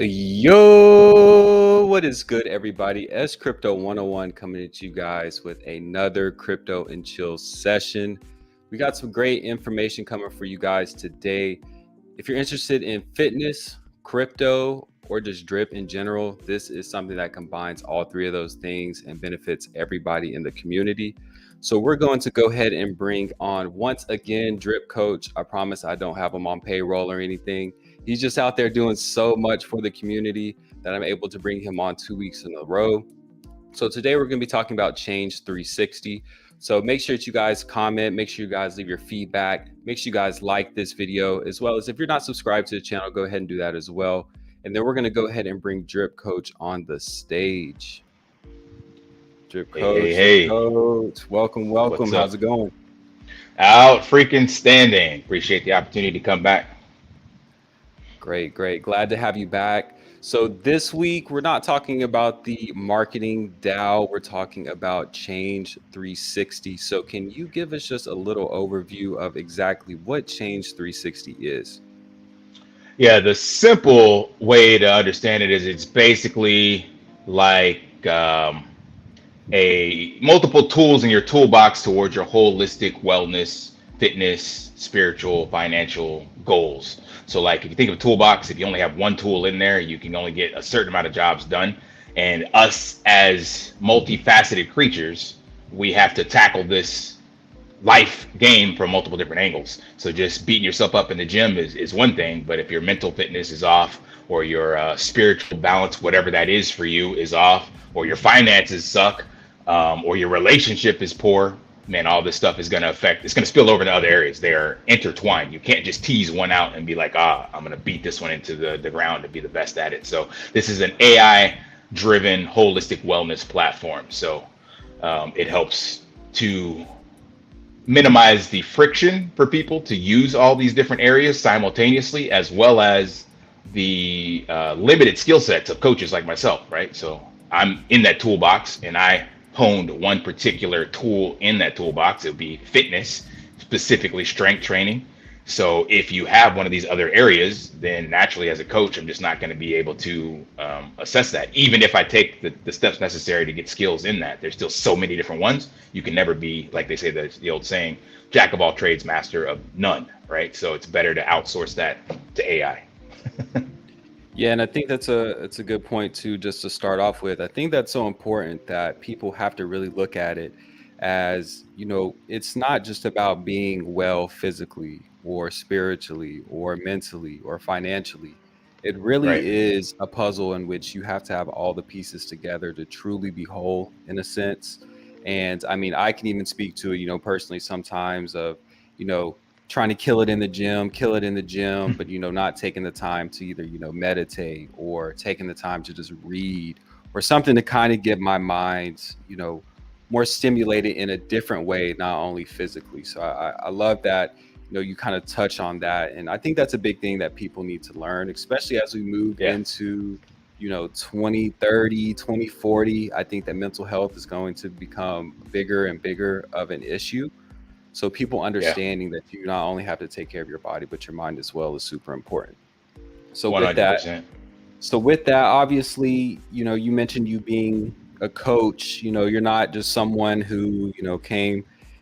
Yo, what is good, everybody? S Crypto 101 coming at you guys with another Crypto and Chill session. We got some great information coming for you guys today. If you're interested in fitness, crypto, or just drip in general, this is something that combines all three of those things and benefits everybody in the community. So we're going to go ahead and bring on once again Drip Coach. I promise I don't have him on payroll or anything. He's just out there doing so much for the community that I'm able to bring him on 2 weeks in a row. So today we're going to be talking about Change 360. So make sure that you guys comment, make sure you guys leave your feedback, make sure you guys like this video, as well as if you're not subscribed to the channel, go ahead and do that as well. And then we're going to go ahead and bring Drip Coach on the stage. Drip Coach, Hey. Coach, welcome. What's up? How's it going? Out freaking standing. Appreciate the opportunity to come back. Great. Glad to have you back. So this week, we're not talking about the marketing DAO. We're talking about Change 360. So can you give us just a little overview of exactly what Change 360 is? Yeah, the simple way to understand it is it's basically like a multiple tools in your toolbox towards your holistic wellness, fitness, spiritual, financial goals. So like if you think of a toolbox, if you only have one tool in there, you can only get a certain amount of jobs done. And us as multifaceted creatures, we have to tackle this life game from multiple different angles. So just beating yourself up in the gym is one thing, but if your mental fitness is off, or your spiritual balance, whatever that is for you, is off, or your finances suck, or your relationship is poor, man, all this stuff is going to affect, it's going to spill over into other areas. They are intertwined. You can't just tease one out and be like, I'm going to beat this one into the ground to be the best at it. So this is an AI driven holistic wellness platform. So it helps to minimize the friction for people to use all these different areas simultaneously, as well as the limited skill sets of coaches like myself, right? So I'm in that toolbox, and I honed one particular tool in that toolbox. It would be fitness, specifically strength training. So if you have one of these other areas, then naturally as a coach, I'm just not going to be able to assess that. Even if I take the steps necessary to get skills in that, there's still so many different ones. You can never be, like they say, the old saying, jack of all trades, master of none, right? So it's better to outsource that to AI. Yeah, and I think that's a good point too, just to start off with. I think that's so important that people have to really look at it as, it's not just about being well physically or spiritually or mentally or financially. It really Right. is a puzzle in which you have to have all the pieces together to truly be whole in a sense. And I mean, I can even speak to it, personally sometimes of, you know, trying to kill it in the gym, but not taking the time to either meditate or taking the time to just read or something to kind of get my mind more stimulated in a different way, not only physically. So I love that you kind of touch on that, and I think that's a big thing that people need to learn, especially as we move Yeah. into 2030, 2040. I think that mental health is going to become bigger and bigger of an issue. So people Yeah. understanding that you not only have to take care of your body, but your mind as well is super important. So with that, 100%. obviously, you mentioned you being a coach, you're not just someone who,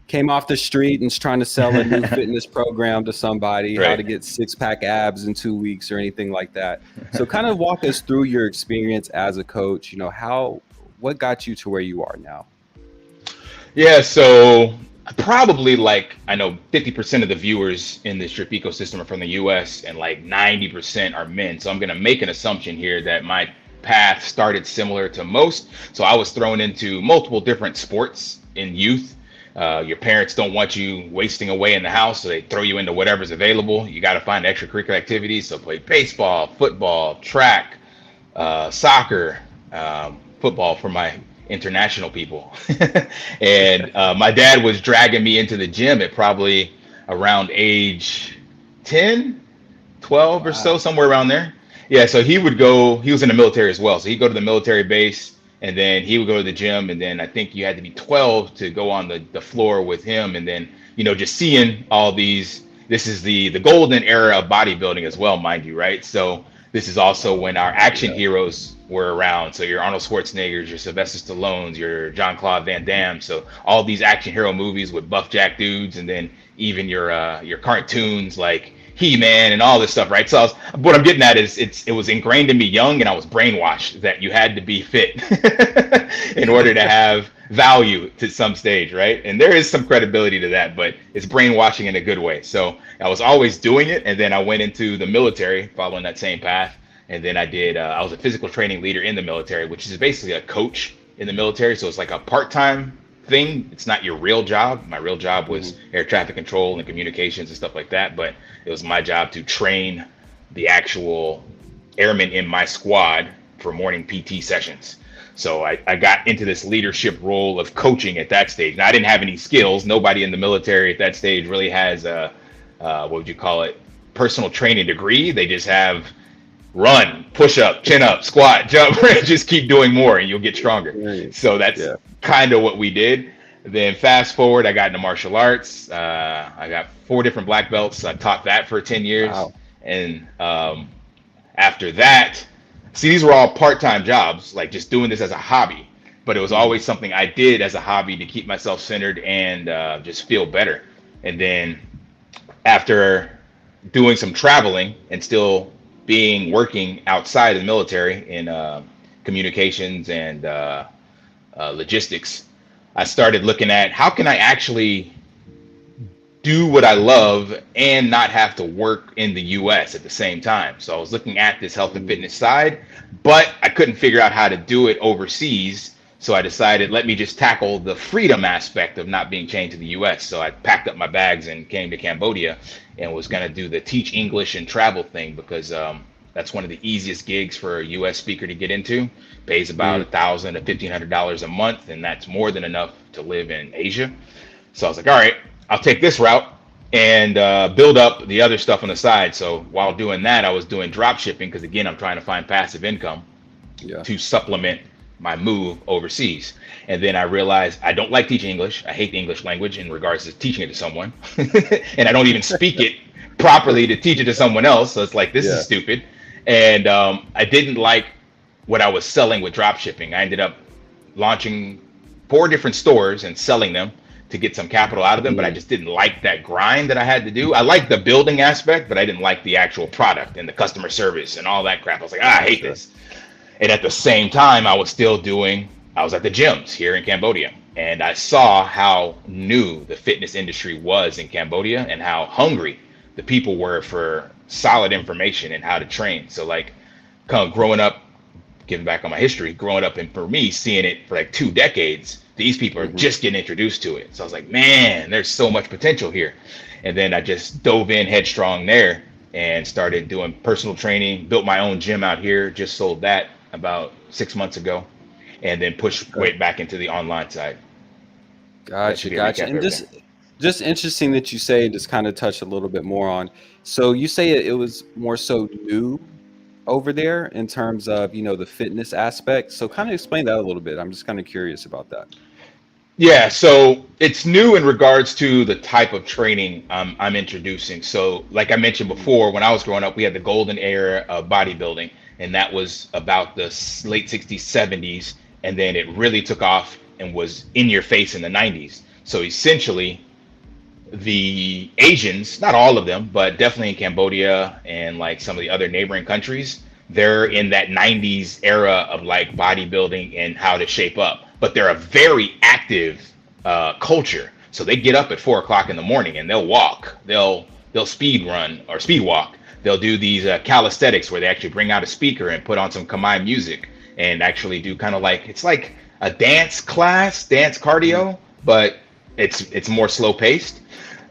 came off the street and is trying to sell a new fitness program to somebody, how to Right. get 6-pack abs in 2 weeks or anything like that. So kind of walk us through your experience as a coach, what got you to where you are now? Yeah, so probably like I know 50% of the viewers in the strip ecosystem are from the US, and like 90% are men. So I'm going to make an assumption here that my path started similar to most. So I was thrown into multiple different sports in youth. Your parents don't want you wasting away in the house, so they throw you into whatever's available. You got to find extracurricular activities. So play baseball, football, track, soccer, football for my international people. And my dad was dragging me into the gym at probably around age 10, 12 or so, Wow. somewhere around there. Yeah, so he would go, he was in the military as well. So he'd go to the military base, and then he would go to the gym. And then I think you had to be 12 to go on the floor with him. And then, just seeing all these, this is the golden era of bodybuilding as well, mind you, right? So This is also when our action Yeah. heroes were around. So your Arnold Schwarzeneggers, your Sylvester Stallones, your Jean-Claude Van Damme. So all these action hero movies with buff jack dudes, and then even your cartoons like He-Man and all this stuff, right? So what I'm getting at is it was ingrained in me young, and I was brainwashed that you had to be fit in order to have value to some stage, right? And there is some credibility to that, but it's brainwashing in a good way. So I was always doing it, and then I went into the military following that same path. And then I was a physical training leader in the military, which is basically a coach in the military. So it's like a part-time thing. It's not your real job. My real job was Hmm. air traffic control and communications and stuff like that. But it was my job to train the actual airmen in my squad for morning PT sessions. So I got into this leadership role of coaching at that stage. Now, I didn't have any skills. Nobody in the military at that stage really has a, what would you call it, personal training degree. They just have run, push up, chin up, squat, jump, just keep doing more and you'll get stronger. Experience. So that's Yeah. kind of what we did. Then fast forward, I got into martial arts. I got 4 different black belts. I taught that for 10 years. Wow. And after that, see, these were all part-time jobs, like just doing this as a hobby. But it was Hmm. always something I did as a hobby to keep myself centered and just feel better. And then after doing some traveling and still being working outside of the military in communications and logistics, I started looking at how can I actually do what I love and not have to work in the US at the same time. So I was looking at this health and Hmm. fitness side, but I couldn't figure out how to do it overseas. So I decided let me just tackle the freedom aspect of not being chained to the US. So I packed up my bags and came to Cambodia and was going to do the teach English and travel thing because that's one of the easiest gigs for a US speaker to get into. Pays about $1,000 to $1,500 a month, and that's more than enough to live in Asia. So I was like, all right, I'll take this route and build up the other stuff on the side. So while doing that, I was doing drop shipping because, again, I'm trying to find passive income Yeah. to supplement my move overseas. And then I realized I don't like teaching English. I hate the English language in regards to teaching it to someone. And I don't even speak it properly to teach it to someone else. So it's like, this is Yeah. stupid. And I didn't like what I was selling with drop shipping. I ended up launching 4 different stores and selling them to get some capital out of them, but I Mm. just didn't like that grind that I had to do. I like the building aspect, but I didn't like the actual product and the customer service and all that crap. I was like, I hate Gotcha. this. And at the same time, I was at the gyms here in Cambodia, and I saw how new the fitness industry was in Cambodia and how hungry the people were for solid information and how to train. So, like, kind of growing up, giving back on my history, growing up and for me, seeing it for like 2 decades, these people are Hmm. just getting introduced to it. So I was like, man, there's so much potential here. And then I just dove in headstrong there and started doing personal training, built my own gym out here, just sold that about 6 months ago, and then pushed Okay. way back into the online side. That Gotcha. should be a recap Gotcha. of And everything. just interesting that you say, just kind of touch a little bit more on. So you say it was more so new over there in terms of, the fitness aspect. So kind of explain that a little bit. I'm just kind of curious about that. Yeah, so it's new in regards to the type of training I'm introducing. So, like I mentioned Mhm. before, when I was growing up, we had the golden era of bodybuilding, and that was about the late 60s, 70s, and then it really took off and was in your face in the 90s. So, essentially, the Asians, not all of them, but definitely in Cambodia and like some of the other neighboring countries, they're in that 90s era of like bodybuilding and how to shape up. But they're a very active culture. So they get up at 4 o'clock in the morning and they'll walk. They'll speed run or speed walk. They'll do these calisthenics where they actually bring out a speaker and put on some Khmer music and actually do kind of like it's like a dance class, dance Mhm. cardio, but it's more slow paced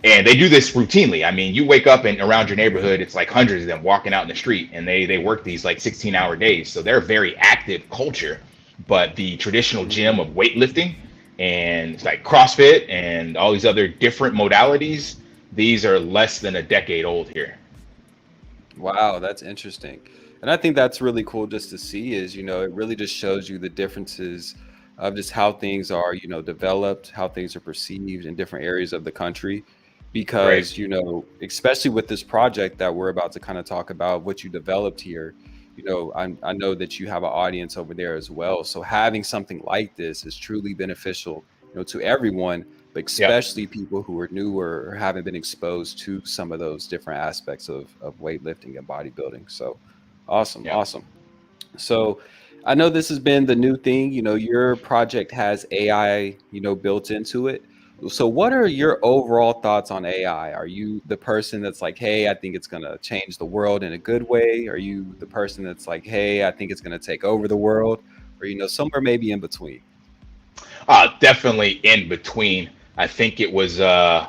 and they do this routinely. I mean, you wake up and around your neighborhood, it's like hundreds of them walking out in the street, and they work these like 16-hour days. So they're a very active culture. But the traditional gym Mm. of weightlifting and it's like CrossFit and all these other different modalities, these are less than a decade old here. Wow, that's interesting. And I think that's really cool just to see is, it really just shows you the differences of just how things are, developed, how things are perceived in different areas of the country. Right. because especially with this project that we're about to kind of talk about, what you developed here. I know that you have an audience over there as well, so having something like this is truly beneficial, to everyone, but Yep. especially people who are newer or haven't been exposed to some of those different aspects of weightlifting and bodybuilding. So awesome, Yep. awesome. So I know this has been the new thing. Your project has AI, built into it. So what are your overall thoughts on AI? Are you the person that's like, hey, I think it's going to change the world in a good way? Are you the person that's like, hey, I think it's going to take over the world? Or, somewhere maybe in between? Definitely in between. I think it was I'm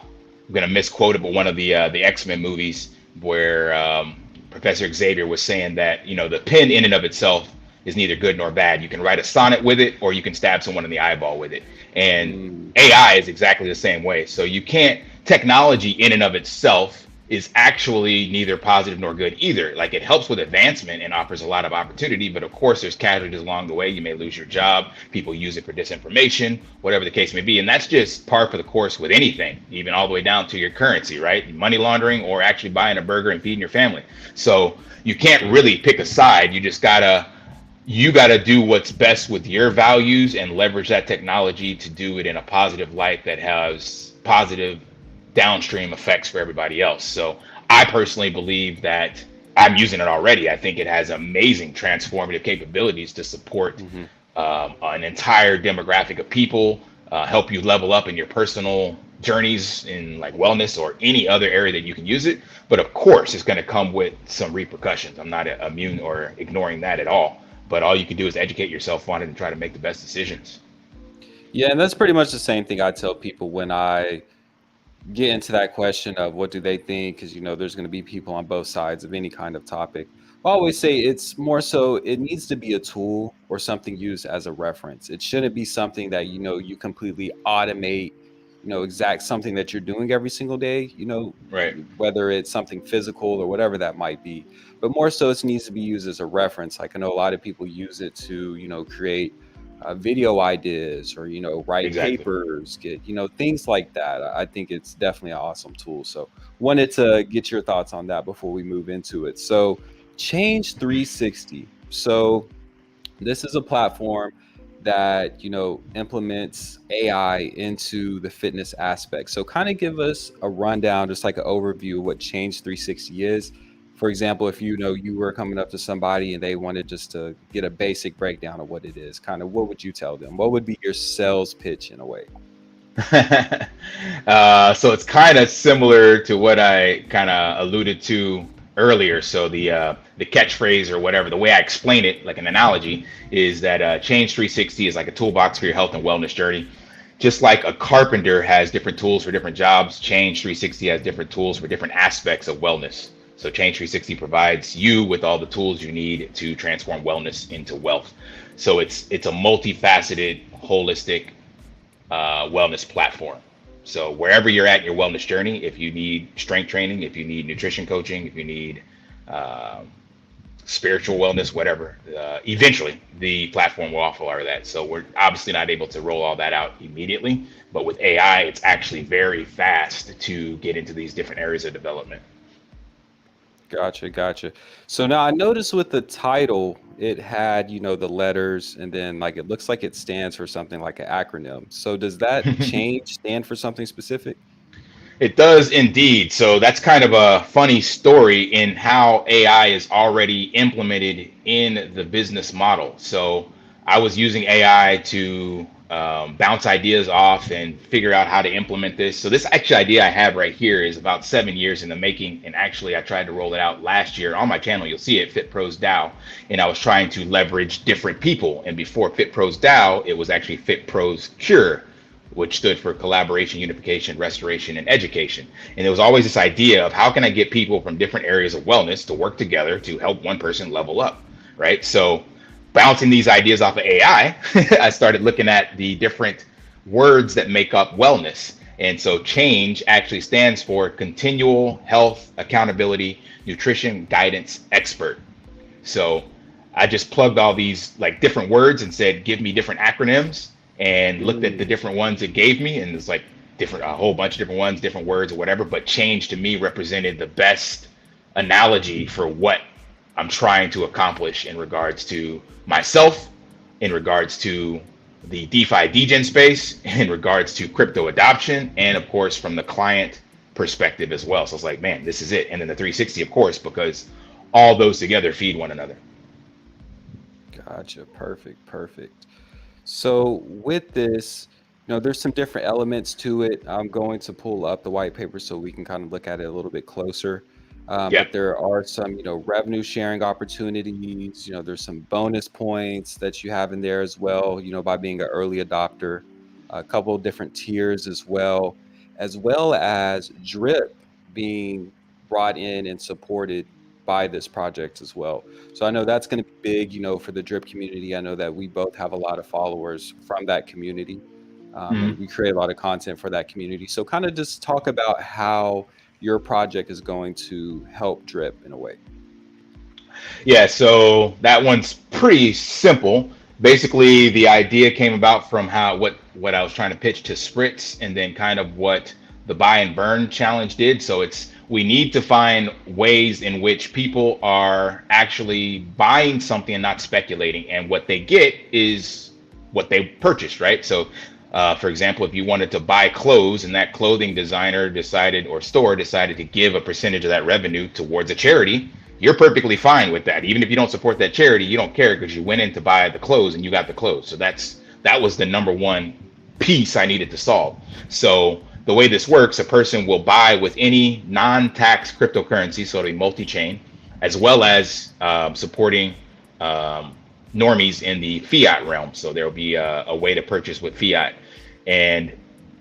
gonna misquote it, but one of the X-Men movies where Professor Xavier was saying that the pen in and of itself is neither good nor bad. You can write a sonnet with it, or you can stab someone in the eyeball with it. And Mm, AI is exactly the same way. So you can't technology in and of itself is actually neither positive nor good either. Like it helps with advancement and offers a lot of opportunity, but of course there's casualties along the way. You may lose your job, people use it for disinformation, whatever the case may be. And that's just par for the course with anything, even all the way down to your currency, right? Money laundering or actually buying a burger and feeding your family. So you can't really pick a side. You gotta do what's best with your values and leverage that technology to do it in a positive light that has positive downstream effects for everybody else. So I personally believe that I'm using it already. I think it has amazing transformative capabilities to support hmm an entire demographic of people, help you level up in your personal journeys in like wellness or any other area that you can use it. But of course, it's going to come with some repercussions. I'm not immune or ignoring that at all. But all you can do is educate yourself on it and try to make the best decisions. Yeah, and that's pretty much the same thing I tell people when I get into that question of what do they think, because there's going to be people on both sides of any kind of topic. I always say it's more so it needs to be a tool or something used as a reference. It shouldn't be something that you completely automate, exact something that you're doing every single day, Right. whether it's something physical or whatever that might be. But more so it needs to be used as a reference. Like I know a lot of people use it to create video ideas, or write Exactly. papers, get things like that. I think it's definitely an awesome tool. So wanted to get your thoughts on that before we move into it. So Change 360. So this is a platform that implements AI into the fitness aspect. So kind of give us a rundown, just like an overview of what Change 360 is. For example, if you were coming up to somebody and they wanted just to get a basic breakdown of what it is, kind of what would you tell them? What would be your sales pitch in a way? So it's kind of similar to what I kind of alluded to earlier. So the catchphrase or whatever, the way I explain it, like an analogy, is that Change 360 is like a toolbox for your health and wellness journey. Just like a carpenter has different tools for different jobs, Change 360 has different tools for different aspects of wellness. So Change 360 provides you with all the tools you need to transform wellness into wealth. So it's a multifaceted, holistic wellness platform. So wherever you're at in your wellness journey, if you need strength training, if you need nutrition coaching, if you need uh, spiritual wellness, whatever, eventually the platform will offer all of that. So we're obviously not able to roll all that out immediately, but with AI, it's actually very fast to get into these different areas of development. Gotcha, gotcha. So now I noticed with the title, it had, the letters, and then like it looks like it stands for something like an acronym. So does that change stand for something specific? It does indeed. So that's kind of a funny story in how AI is already implemented in the business model. So I was using AI to bounce ideas off and figure out how to implement this. So this actual idea I have right here is about 7 years in the making. And actually, I tried to roll it out last year on my channel. You'll see it, Fit Pros DAO. And I was trying to leverage different people. And before Fit Pros DAO, it was actually Fit Pros Cure, which stood for collaboration, unification, restoration, and education. And there was always this idea of how can I get people from different areas of wellness to work together to help one person level up, right? So bouncing these ideas off of AI, I started looking at the different words that make up wellness. And so change actually stands for continual health, accountability, nutrition, guidance, expert. So I just plugged all these like different words and said, give me different acronyms, and looked at the Mm, different ones it gave me. And it's like, different, a whole bunch of different ones, different words or whatever, but change to me represented the best analogy for what I'm trying to accomplish in regards to myself, in regards to the DeFi degen space, in regards to crypto adoption, and of course from the client perspective as well. So it's like, man, this is it. And then the 360, of course, because all those together feed one another. Gotcha. Perfect. Perfect. So with this, there's some different elements to it. I'm going to pull up the white paper so we can kind of look at it a little bit closer. Yeah. But there are some, revenue sharing opportunities. There's some bonus points that you have in there as well, by being an early adopter. A couple of different tiers as well as drip being brought in and supported by this project as well. So I know that's going to be big, for the drip community. I know that we both have a lot of followers from that community, and Mhm. we create a lot of content for that community. So kind of just talk about how your project is going to help drip in a way. Yeah, so that one's pretty simple. Basically, the idea came about from how what I was trying to pitch to Spritz, and then kind of what the buy and burn challenge did. So it's we need to find ways in which people are actually buying something and not speculating, and what they get is what they purchased, right? So, for example, if you wanted to buy clothes and that clothing designer decided or store decided to give a percentage of that revenue towards a charity, you're perfectly fine with that. Even if you don't support that charity, you don't care because you went in to buy the clothes and you got the clothes. So that was the number one piece I needed to solve. So the way this works, a person will buy with any non-tax cryptocurrency, so it'll be multi-chain, as well as supporting normies in the fiat realm. So there'll be a way to purchase with fiat, and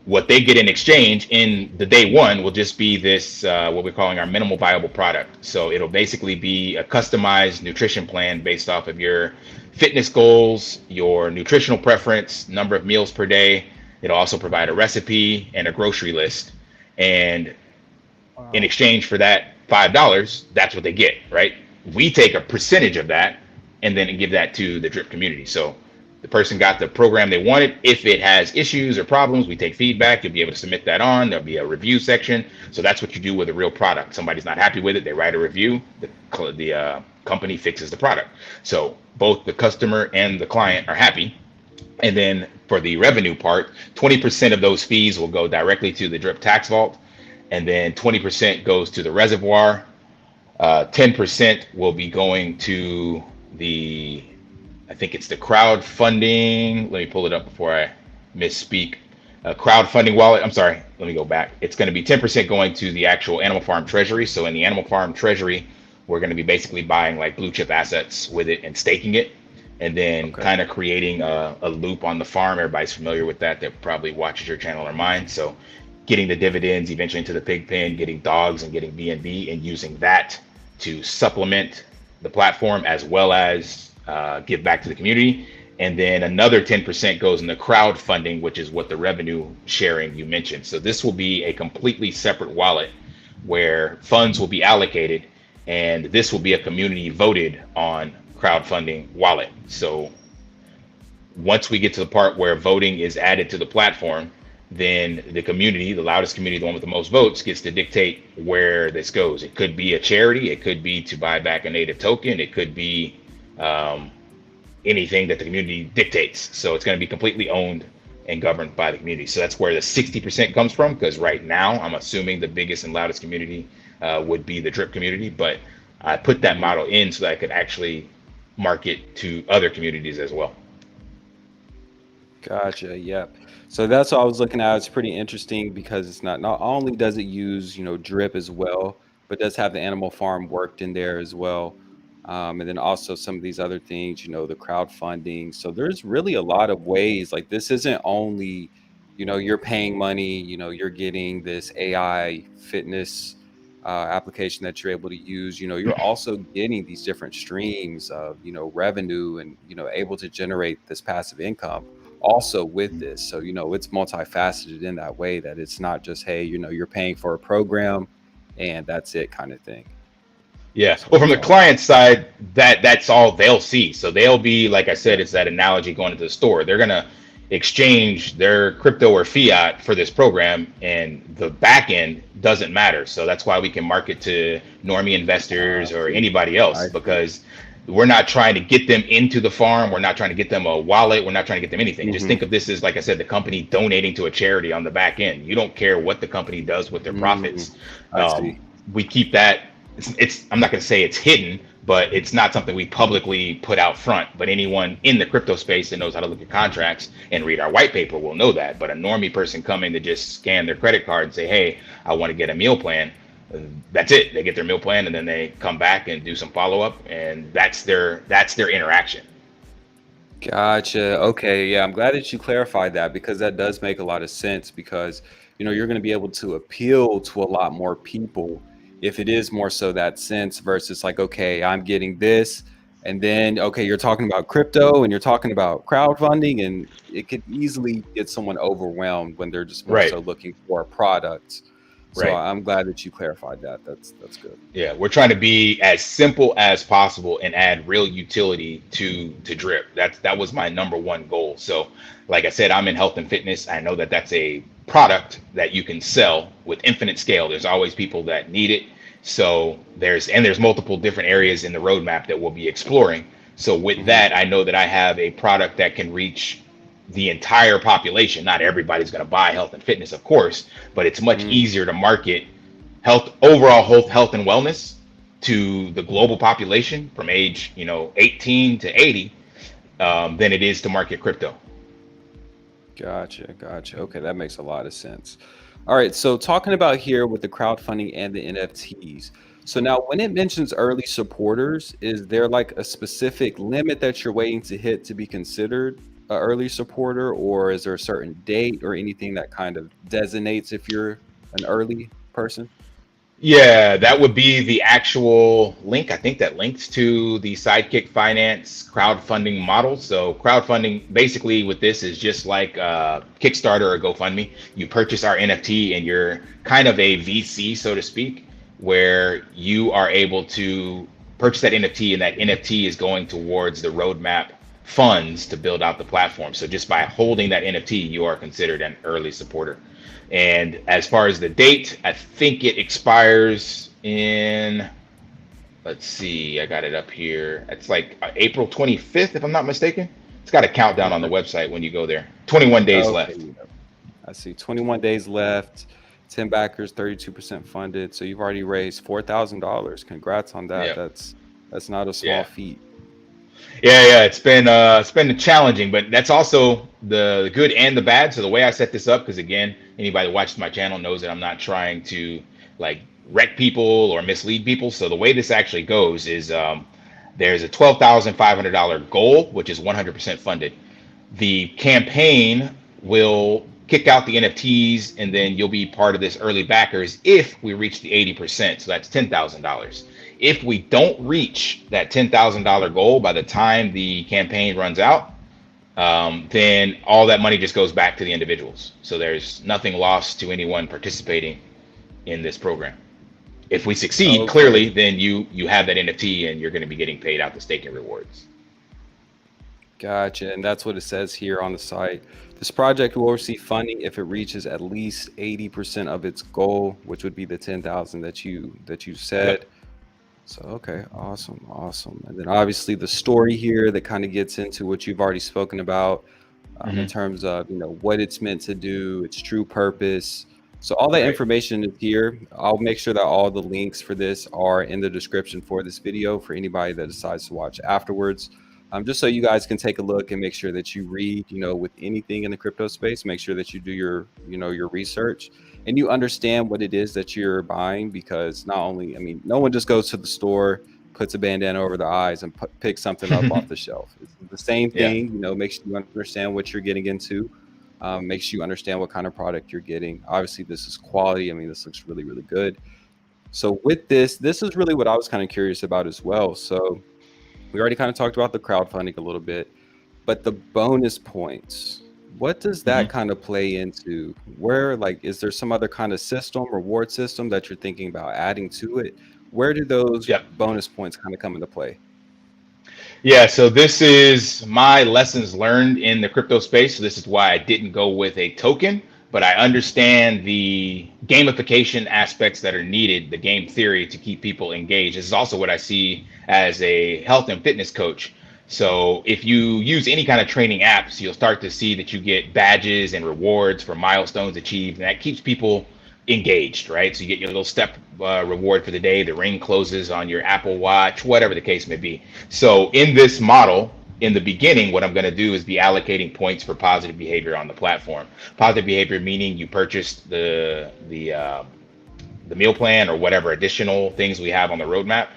what they get in exchange in the day one will just be this what we're calling our minimal viable product. So it'll basically be a customized nutrition plan based off of your fitness goals, your nutritional preference, number of meals per day. It'll also provide a recipe and a grocery list, and in Wow. exchange for that $5, that's what they get, right? We take a percentage of that and then give that to the drip community. So the person got the program they wanted. If it has issues or problems, we take feedback. You'll be able to submit that on. There'll be a review section. So that's what you do with a real product. Somebody's not happy with it, they write a review. The company fixes the product. So both the customer and the client are happy. And then for the revenue part, 20% of those fees will go directly to the drip tax vault, and then 20% goes to the reservoir. 10% will be going to the, I think it's the crowdfunding. Let me pull it up before I misspeak. Crowdfunding wallet. I'm sorry. Let me go back. It's going to be 10% going to the actual Animal Farm Treasury. So in the Animal Farm Treasury, we're going to be basically buying like blue chip assets with it and staking it, and then Okay. kind of creating a loop on the farm. Everybody's familiar with that. That probably watches your channel or mine. So getting the dividends eventually into the pig pen, getting dogs and getting B&B, and using that to supplement the platform as well as give back to the community. And then another 10% goes in the crowdfunding, which is what the revenue sharing you mentioned. So this will be a completely separate wallet where funds will be allocated, and this will be a community voted on crowdfunding wallet. So once we get to the part where voting is added to the platform, then the community, the loudest community, the one with the most votes, gets to dictate where this goes. It could be a charity, it could be to buy back a native token, it could be anything that the community dictates. So it's going to be completely owned and governed by the community. So that's where the 60% comes from, because right now I'm assuming the biggest and loudest community would be the drip community, but I put that Mhm. model in so that I could actually market to other communities as well. Gotcha. Yep. So that's what I was looking at. It's pretty interesting because it's not only does it use, drip as well, but does have the animal farm worked in there as well. And then also some of these other things, the crowdfunding. So there's really a lot of ways. Like this isn't only, you're paying money, you're getting this AI fitness application that you're able to use. You're also getting these different streams of, revenue and, able to generate this passive income also with this. So, it's multifaceted in that way that it's not just, hey, you're paying for a program and that's it kind of thing. Yeah. So Well, from that's the awesome. client side, that's all they'll see. So they'll be, like I said, Yeah. it's that analogy going into the store. They're gonna, exchange their crypto or fiat for this program, and the back end doesn't matter. So that's why we can market to normie investors I or see. anybody else, I see. because we're not trying to get them into the farm. We're not trying to get them a wallet. We're not trying to get them anything. Just Mm-hmm. think of this as, like I said, the company donating to a charity on the back end. You don't care what the company does with their Mm, profits. I see. We keep that. It's I'm not going to say it's hidden, but it's not something we publicly put out front. But anyone in the crypto space that knows how to look at contracts and read our white paper will know that. But a normie person coming to just scan their credit card and say, "Hey, I want to get a meal plan," that's it. They get their meal plan and then they come back and do some follow up, and that's their interaction. Gotcha. Okay. Yeah, I'm glad that you clarified that because that does make a lot of sense because, you're going to be able to appeal to a lot more people if it is more so that sense versus like, okay, I'm getting this. And then, okay, you're talking about crypto and you're talking about crowdfunding, and it could easily get someone overwhelmed when they're just more Right. so looking for a product. So Right. I'm glad that you clarified that. That's good. Yeah, we're trying to be as simple as possible and add real utility to drip. That was my number one goal. So, like I said, I'm in health and fitness. I know that that's a product that you can sell with infinite scale. There's always people that need it. So there's multiple different areas in the roadmap that we'll be exploring. So with Hmm. that, I know that I have a product that can reach the entire population. Not everybody's going to buy health and fitness, of course, but it's much Mm, easier to market overall health and wellness to the global population from age 18 to 80 than it is to market crypto. gotcha. Gotcha. Okay, that makes a lot of sense. All right, so talking about here with the crowdfunding and the NFTs. So now when it mentions early supporters, is there like a specific limit that you're waiting to hit to be considered a early supporter, or is there a certain date or anything that kind of designates if you're an early person? Yeah, that would be the actual link. I think that links to the Sidekick Finance crowdfunding model. So, crowdfunding basically with this is just like Kickstarter or GoFundMe. You purchase our NFT and you're kind of a VC, so to speak, where you are able to purchase that NFT, and that NFT is going towards the roadmap funds to build out the platform. So, just by holding that NFT, you are considered an early supporter. And as far as the date, I think it expires in, let's see, I got it up here. It's like April 25th, if I'm not mistaken. It's got a countdown on the Okay. website when you go there. 21 days Okay. left. Yeah. I see 21 days left, 10 backers, 32% funded. So you've already raised $4,000. Congrats on that. Yeah. That's not a small Yeah. feat. Yeah, it's been challenging, but that's also the good and the bad. So the way I set this up, because again, anybody that watches my channel knows that I'm not trying to like wreck people or mislead people. So the way this actually goes is there's a $12,500 goal, which is 100% funded. The campaign will kick out the NFTs, and then you'll be part of this early backers if we reach the 80%. So that's $10,000. If we don't reach that $10,000 goal by the time the campaign runs out, then all that money just goes back to the individuals. So there's nothing lost to anyone participating in this program. If we succeed, Okay. clearly, then you have that NFT and you're going to be getting paid out the staking rewards. Gotcha. And that's what it says here on the site. This project will receive funding if it reaches at least 80% of its goal, which would be the 10,000 that you Yep. said. So okay, awesome, awesome. And then obviously the story here that kind of gets into what you've already spoken about in Hmm. terms of what it's meant to do, its true purpose. So all that Right. information is here. I'll make sure that all the links for this are in the description for this video for anybody that decides to watch afterwards. Just so you guys can take a look and make sure that you read, with anything in the crypto space, make sure that you do your research and you understand what it is that you're buying because not only, I mean, no one just goes to the store, puts a bandana over their eyes and picks something up off the shelf. It's the same Yeah. thing, makes you understand what you're getting into, makes you understand what kind of product you're getting. Obviously, this is quality. I mean, this looks really, really good. So with this is really what I was kind of curious about as well. So we already kind of talked about the crowdfunding a little bit, but the bonus points, what does that Hmm. kind of play into? Where, like, is there some other kind of system, reward system that you're thinking about adding to it? Where do those Yep. bonus points kind of come into play? Yeah, so this is my lessons learned in the crypto space. So this is why I didn't go with a token, but I understand the gamification aspects that are needed, the game theory to keep people engaged. This is also what I see as a health and fitness coach. So if you use any kind of training apps, you'll start to see that you get badges and rewards for milestones achieved, and that keeps people engaged, right? So you get your little step reward for the day, the ring closes on your Apple Watch, whatever the case may be. So in this model, in the beginning, what I'm going to do is be allocating points for positive behavior on the platform. Positive behavior meaning you purchased the meal plan or whatever additional things we have on the roadmap.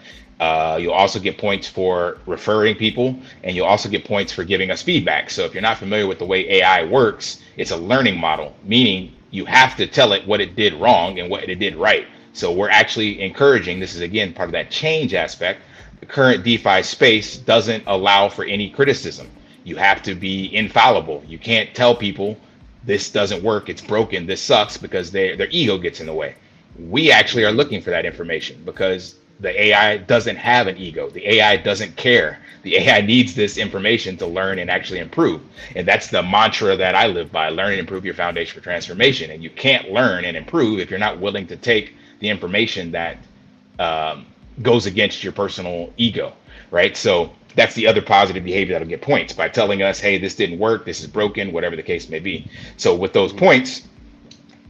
You'll also get points for referring people, and you'll also get points for giving us feedback. So if you're not familiar with the way AI works, it's a learning model, meaning you have to tell it what it did wrong and what it did right. So we're actually encouraging, this is again part of that change aspect. The current DeFi space doesn't allow for any criticism. You have to be infallible. You can't tell people this doesn't work, it's broken, this sucks, because their ego gets in the way. We actually are looking for that information because the AI doesn't have an ego. The AI doesn't care. The AI needs this information to learn and actually improve. And that's the mantra that I live by: learn and improve your foundation for transformation. And you can't learn and improve if you're not willing to take the information that goes against your personal ego, right? So that's the other positive behavior that'll get points by telling us, hey, this didn't work, this is broken, whatever the case may be. So with those points,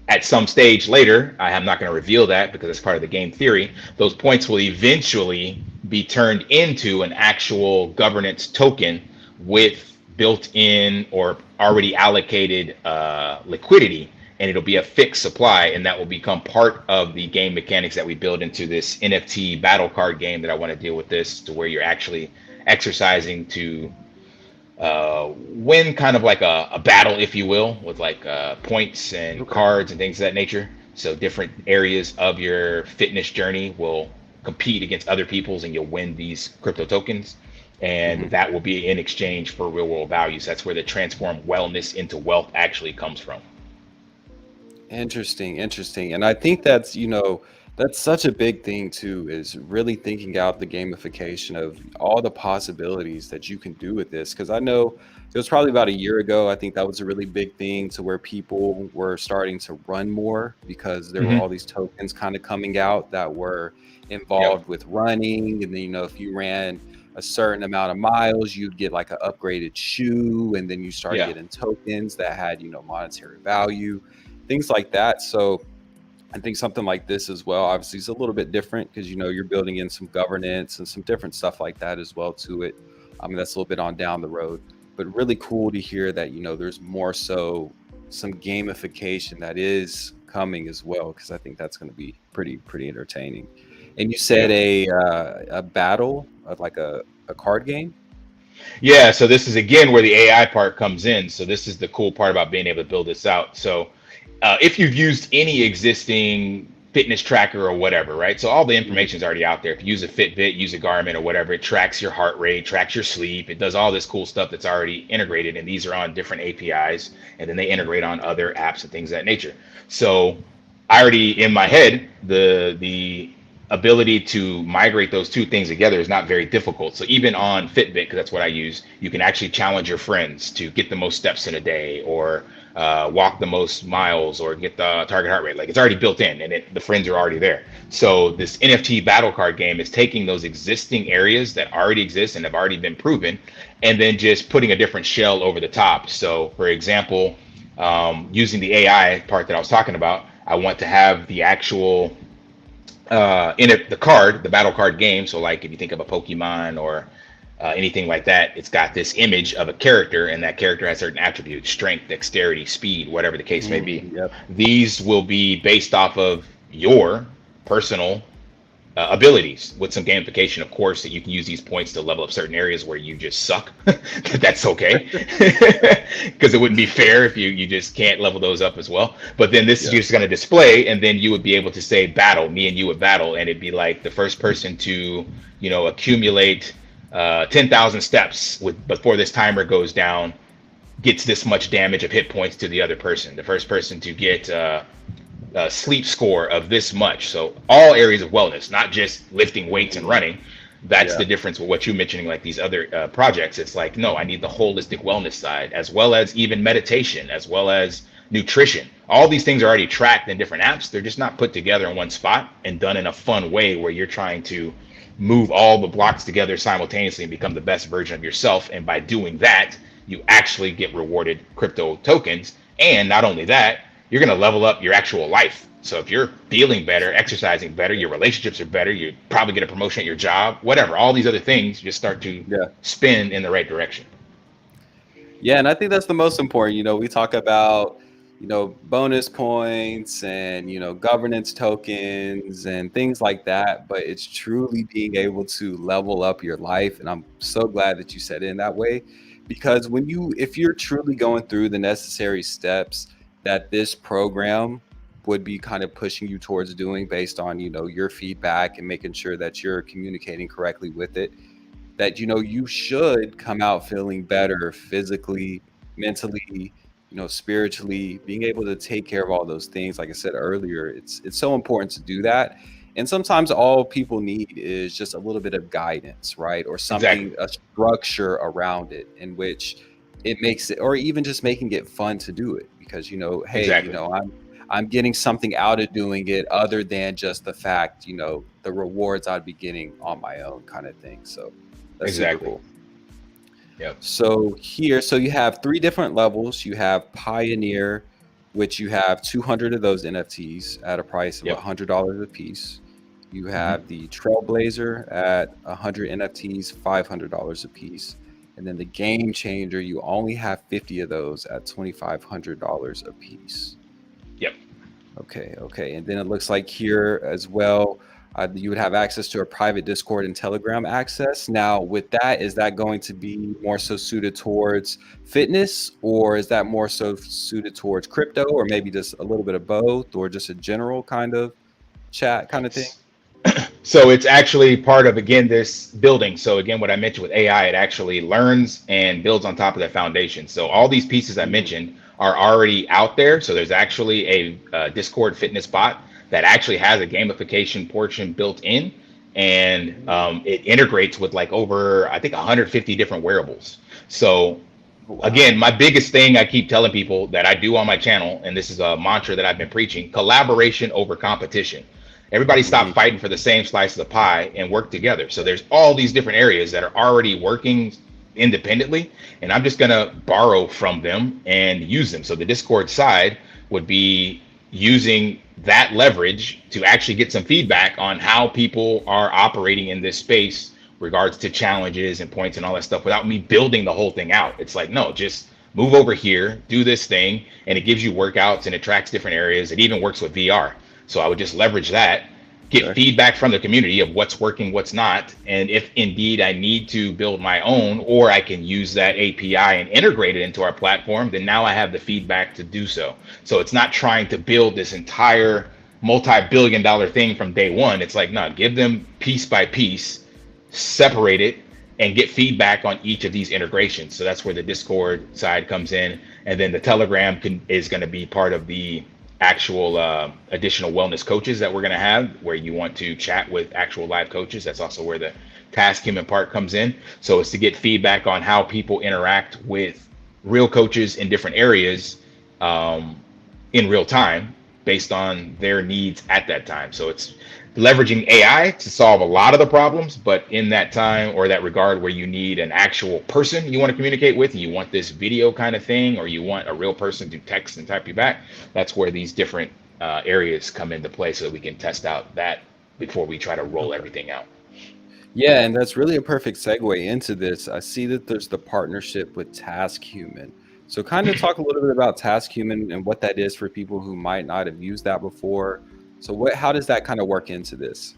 at some stage later, I am not going to reveal that because it's part of the game theory, those points will eventually be turned into an actual governance token with built-in or already allocated liquidity, and it'll be a fixed supply, and that will become part of the game mechanics that we build into this NFT battle card game that I want to deal with, this to where you're actually exercising to win kind of like a battle, if you will, with like points and cards and things of that nature. So different areas of your fitness journey will compete against other people's, and you'll win these crypto tokens. And that will be in exchange for real world values. That's where the transform wellness into wealth actually comes from. Interesting, interesting. And I think that's, that's such a big thing too, is really thinking out the gamification of all the possibilities that you can do with this. Because I know it was probably about a year ago, I think that was a really big thing to where people were starting to run more because there were all these tokens kind of coming out that were Yep. involved with running. And then, if you ran a certain amount of miles, you'd get like an upgraded shoe. And then you started Yeah. getting tokens that had, monetary value, things like that. So I think something like this as well, obviously, is a little bit different because you're building in some governance and some different stuff like that as well to it. I mean, that's a little bit on down the road, but really cool to hear that there's more so some gamification that is coming as well, because I think that's going to be pretty entertaining. And you said Yeah. a battle of like a card game. Yeah, so this is again where the AI part comes in. So this is the cool part about being able to build this out. So if you've used any existing fitness tracker or whatever, right? So all the information is already out there. If you use a Fitbit, use a Garmin or whatever, it tracks your heart rate, tracks your sleep. It does all this cool stuff that's already integrated, and these are on different APIs, and then they integrate on other apps and things of that nature. So I already in my head, the ability to migrate those two things together is not very difficult. So even on Fitbit, because that's what I use, you can actually challenge your friends to get the most steps in a day, or walk the most miles, or get the target heart rate. Like, it's already built in, and the friends are already there. So this NFT battle card game is taking those existing areas that already exist and have already been proven, and then just putting a different shell over the top. So for example, using the AI part that I was talking about, I want to have the actual in it, the card, the battle card game. So like if you think of a Pokemon or anything like that, it's got this image of a character, and that character has certain attributes: strength, dexterity, speed, whatever the case may be. Yep. These will be based off of your personal abilities, with some gamification, of course, that you can use these points to level up certain areas where you just suck. That's okay, because it wouldn't be fair if you just can't level those up as well. But then this is just going to display, and then you would be able to say battle, me and you would battle, and it'd be like the first person to accumulate 10,000 steps before this timer goes down gets this much damage of hit points to the other person. The first person to get sleep score of this much. So all areas of wellness, not just lifting weights and running. That's Yeah. the difference with what you're mentioning, like these other projects. It's like, no, I need the holistic wellness side, as well as even meditation, as well as nutrition. All these things are already tracked in different apps. They're just not put together in one spot and done in a fun way where you're trying to move all the blocks together simultaneously and become the best version of yourself. And by doing that, you actually get rewarded crypto tokens. And not only that, you're going to level up your actual life. So if you're feeling better, exercising better, your relationships are better, you probably get a promotion at your job, whatever, all these other things just start to Yeah. spin in the right direction. Yeah, and I think that's the most important. We talk about, bonus points and, governance tokens and things like that, but it's truly being able to level up your life. And I'm so glad that you said it in that way, because if you're truly going through the necessary steps that this program would be kind of pushing you towards doing based on, your feedback and making sure that you're communicating correctly with it, that you should come out feeling better physically, mentally, spiritually, being able to take care of all those things. Like I said earlier, it's so important to do that. And sometimes all people need is just a little bit of guidance, right? Or Exactly. something, a structure around it in which it makes it, or even just making it fun to do it, because hey, Exactly. I'm getting something out of doing it other than just the fact, the rewards I'd be getting on my own, kind of thing. So that's super Exactly. cool. Yep. So you have three different levels. You have Pioneer, which you have 200 of those NFTs at a price of Yep. $100 a piece. You Hmm. have the Trailblazer at 100 NFTs, $500 a piece. And then the Game Changer, you only have 50 of those at $2,500 a piece. Yep. Okay. And then it looks like here as well, you would have access to a private Discord and Telegram access. Now, with that, is that going to be more so suited towards fitness, or is that more so suited towards crypto, or maybe just a little bit of both, or just a general kind of chat kind of thing? So it's actually part of, again, this building. So again, what I mentioned with AI, it actually learns and builds on top of that foundation. So all these pieces I Mhm. mentioned are already out there. So there's actually a Discord fitness bot that actually has a gamification portion built in, and it integrates with like over, I think, 150 different wearables. So Oh, again, wow. my biggest thing I keep telling people that I do on my channel, and this is a mantra that I've been preaching: collaboration over competition. Everybody stop Mhm. fighting for the same slice of the pie and work together. So there's all these different areas that are already working independently, and I'm just gonna borrow from them and use them. So the Discord side would be using that leverage to actually get some feedback on how people are operating in this space, regards to challenges and points and all that stuff, without me building the whole thing out. It's like, no, just move over here, do this thing, and it gives you workouts and it tracks different areas. It even works with VR. So I would just leverage that, get Okay. feedback from the community of what's working, what's not, and if indeed I need to build my own, or I can use that API and integrate it into our platform, then now I have the feedback to do so. So it's not trying to build this entire multi-billion-dollar thing from day one. It's like, no, give them piece by piece, separate it, and get feedback on each of these integrations. So that's where the Discord side comes in, and then the Telegram is going to be part of the actual additional wellness coaches that we're going to have, where you want to chat with actual live coaches. That's also where the task human part comes in. So it's to get feedback on how people interact with real coaches in different areas, um, in real time, based on their needs at that time. So it's leveraging AI to solve a lot of the problems, but in that time or that regard where you need an actual person you want to communicate with, and you want this video kind of thing, or you want a real person to text and type you back, that's where these different areas come into play, so that we can test out that before we try to roll Okay. everything out. Yeah, and that's really a perfect segue into this. I see that there's the partnership with Task Human. So kind of talk a little bit about Task Human and what that is for people who might not have used that before. So how does that kind of work into this?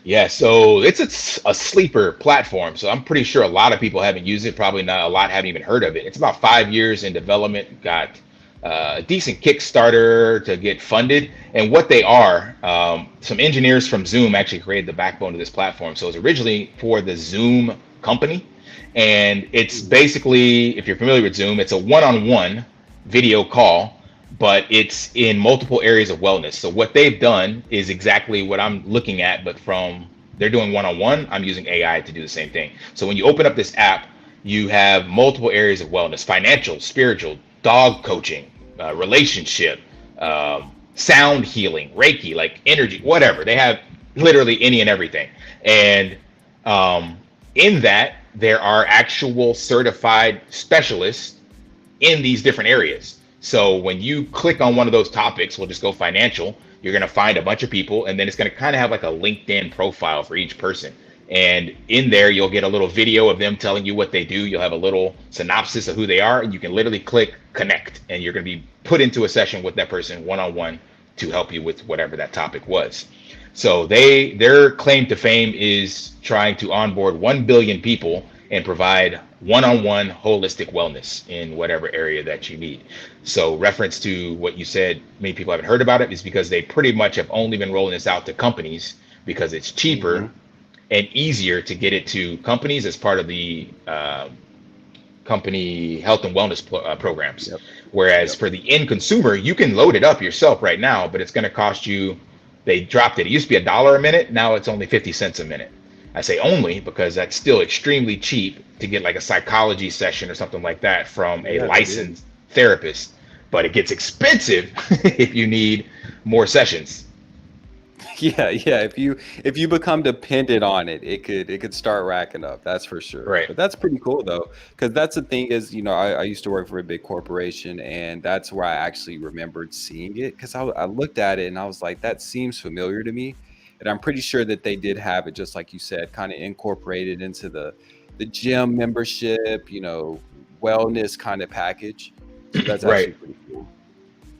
Yeah, so it's a sleeper platform. So I'm pretty sure a lot of people haven't used it. Probably not a lot haven't even heard of it. It's about 5 years in development. Got a decent Kickstarter to get funded. And what they are, some engineers from Zoom actually created the backbone of this platform. So it's originally for the Zoom company. And it's Mhm. basically, if you're familiar with Zoom, it's a one-on-one video call, but it's in multiple areas of wellness. So what they've done is exactly what I'm looking at, but from They're doing one-on-one. I'm using AI to do the same thing. So when you open up this app, you have multiple areas of wellness: financial, spiritual, dog coaching, relationship, sound healing, Reiki, like energy, whatever. They have literally any and everything. And um, in that, there are actual certified specialists in these different areas. So when you click on one of those topics, we'll just go financial, you're going to find a bunch of people, and then it's going to kind of have like a LinkedIn profile for each person. And in there, you'll get a little video of them telling you what they do. You'll have a little synopsis of who they are, and you can literally click connect, and you're going to be put into a session with that person one-on-one to help you with whatever that topic was. So their claim to fame is trying to onboard 1 billion people and provide one-on-one holistic wellness in whatever area that you need. So reference to what you said, many people haven't heard about it, is because they pretty much have only been rolling this out to companies because it's cheaper and easier to get it to companies as part of the company health and wellness programs. Yep. Whereas for the end consumer, you can load it up yourself right now, but it's going to cost you, they dropped it. It used to be $1 a minute. Now it's only 50 cents a minute. I say only because that's still extremely cheap to get like a psychology session or something like that from a licensed therapist, but it gets expensive if you need more sessions. Yeah. If you become dependent on it, it could start racking up. That's for sure. Right. But that's pretty cool though, because that's the thing is, I used to work for a big corporation, and that's where I actually remembered seeing it because I looked at it and I was like, that seems familiar to me, and I'm pretty sure that they did have it, just like you said, kind of incorporated into the gym membership, wellness kind of package. So that's actually Right. pretty cool.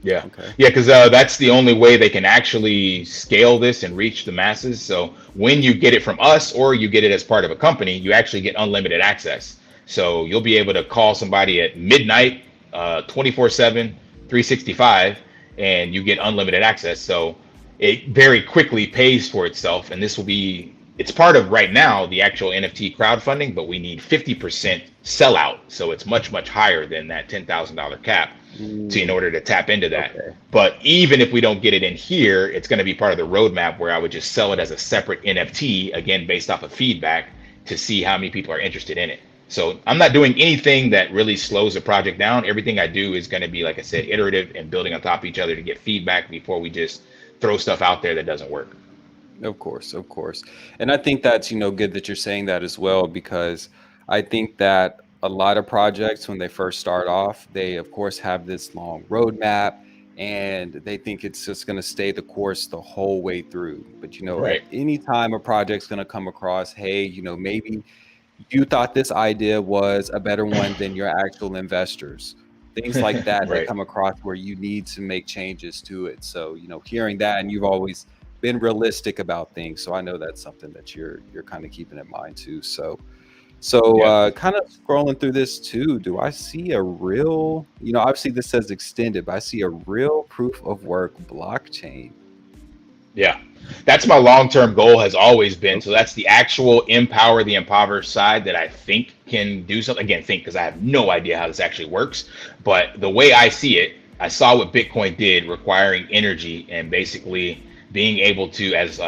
Yeah. Okay. Yeah, because that's the only way they can actually scale this and reach the masses. So when you get it from us or you get it as part of a company, you actually get unlimited access. So you'll be able to call somebody at midnight, 24/7, 365, and you get unlimited access. So it very quickly pays for itself. And this will be, it's part of right now the actual NFT crowdfunding, but we need 50% sellout. So it's much, much higher than that $10,000 cap in order to tap into that. Okay. But even if we don't get it in here, it's going to be part of the roadmap where I would just sell it as a separate NFT, again, based off of feedback to see how many people are interested in it. So I'm not doing anything that really slows the project down. Everything I do is going to be, like I said, iterative and building on top of each other to get feedback before we just throw stuff out there that doesn't work. Of course, of course. And I think that's, good that you're saying that as well, because I think that a lot of projects, when they first start off, they of course have this long roadmap and they think it's just going to stay the course the whole way through. But, at Right. any time a project's going to come across, hey, maybe you thought this idea was a better one than your actual investors. Things like that Right. come across where you need to make changes to it. So, hearing that, and you've always been realistic about things. So I know that's something that you're kind of keeping in mind too. So Yeah. kind of scrolling through this too, do I see a real, obviously this says extended, but I see a real proof of work blockchain. Yeah, that's my long-term goal has always been. Oh, So that's the actual empower the impoverished side that I think can do something. Again, think because I have no idea how this actually works. But the way I see it, I saw what Bitcoin did, requiring energy and basically being able to, as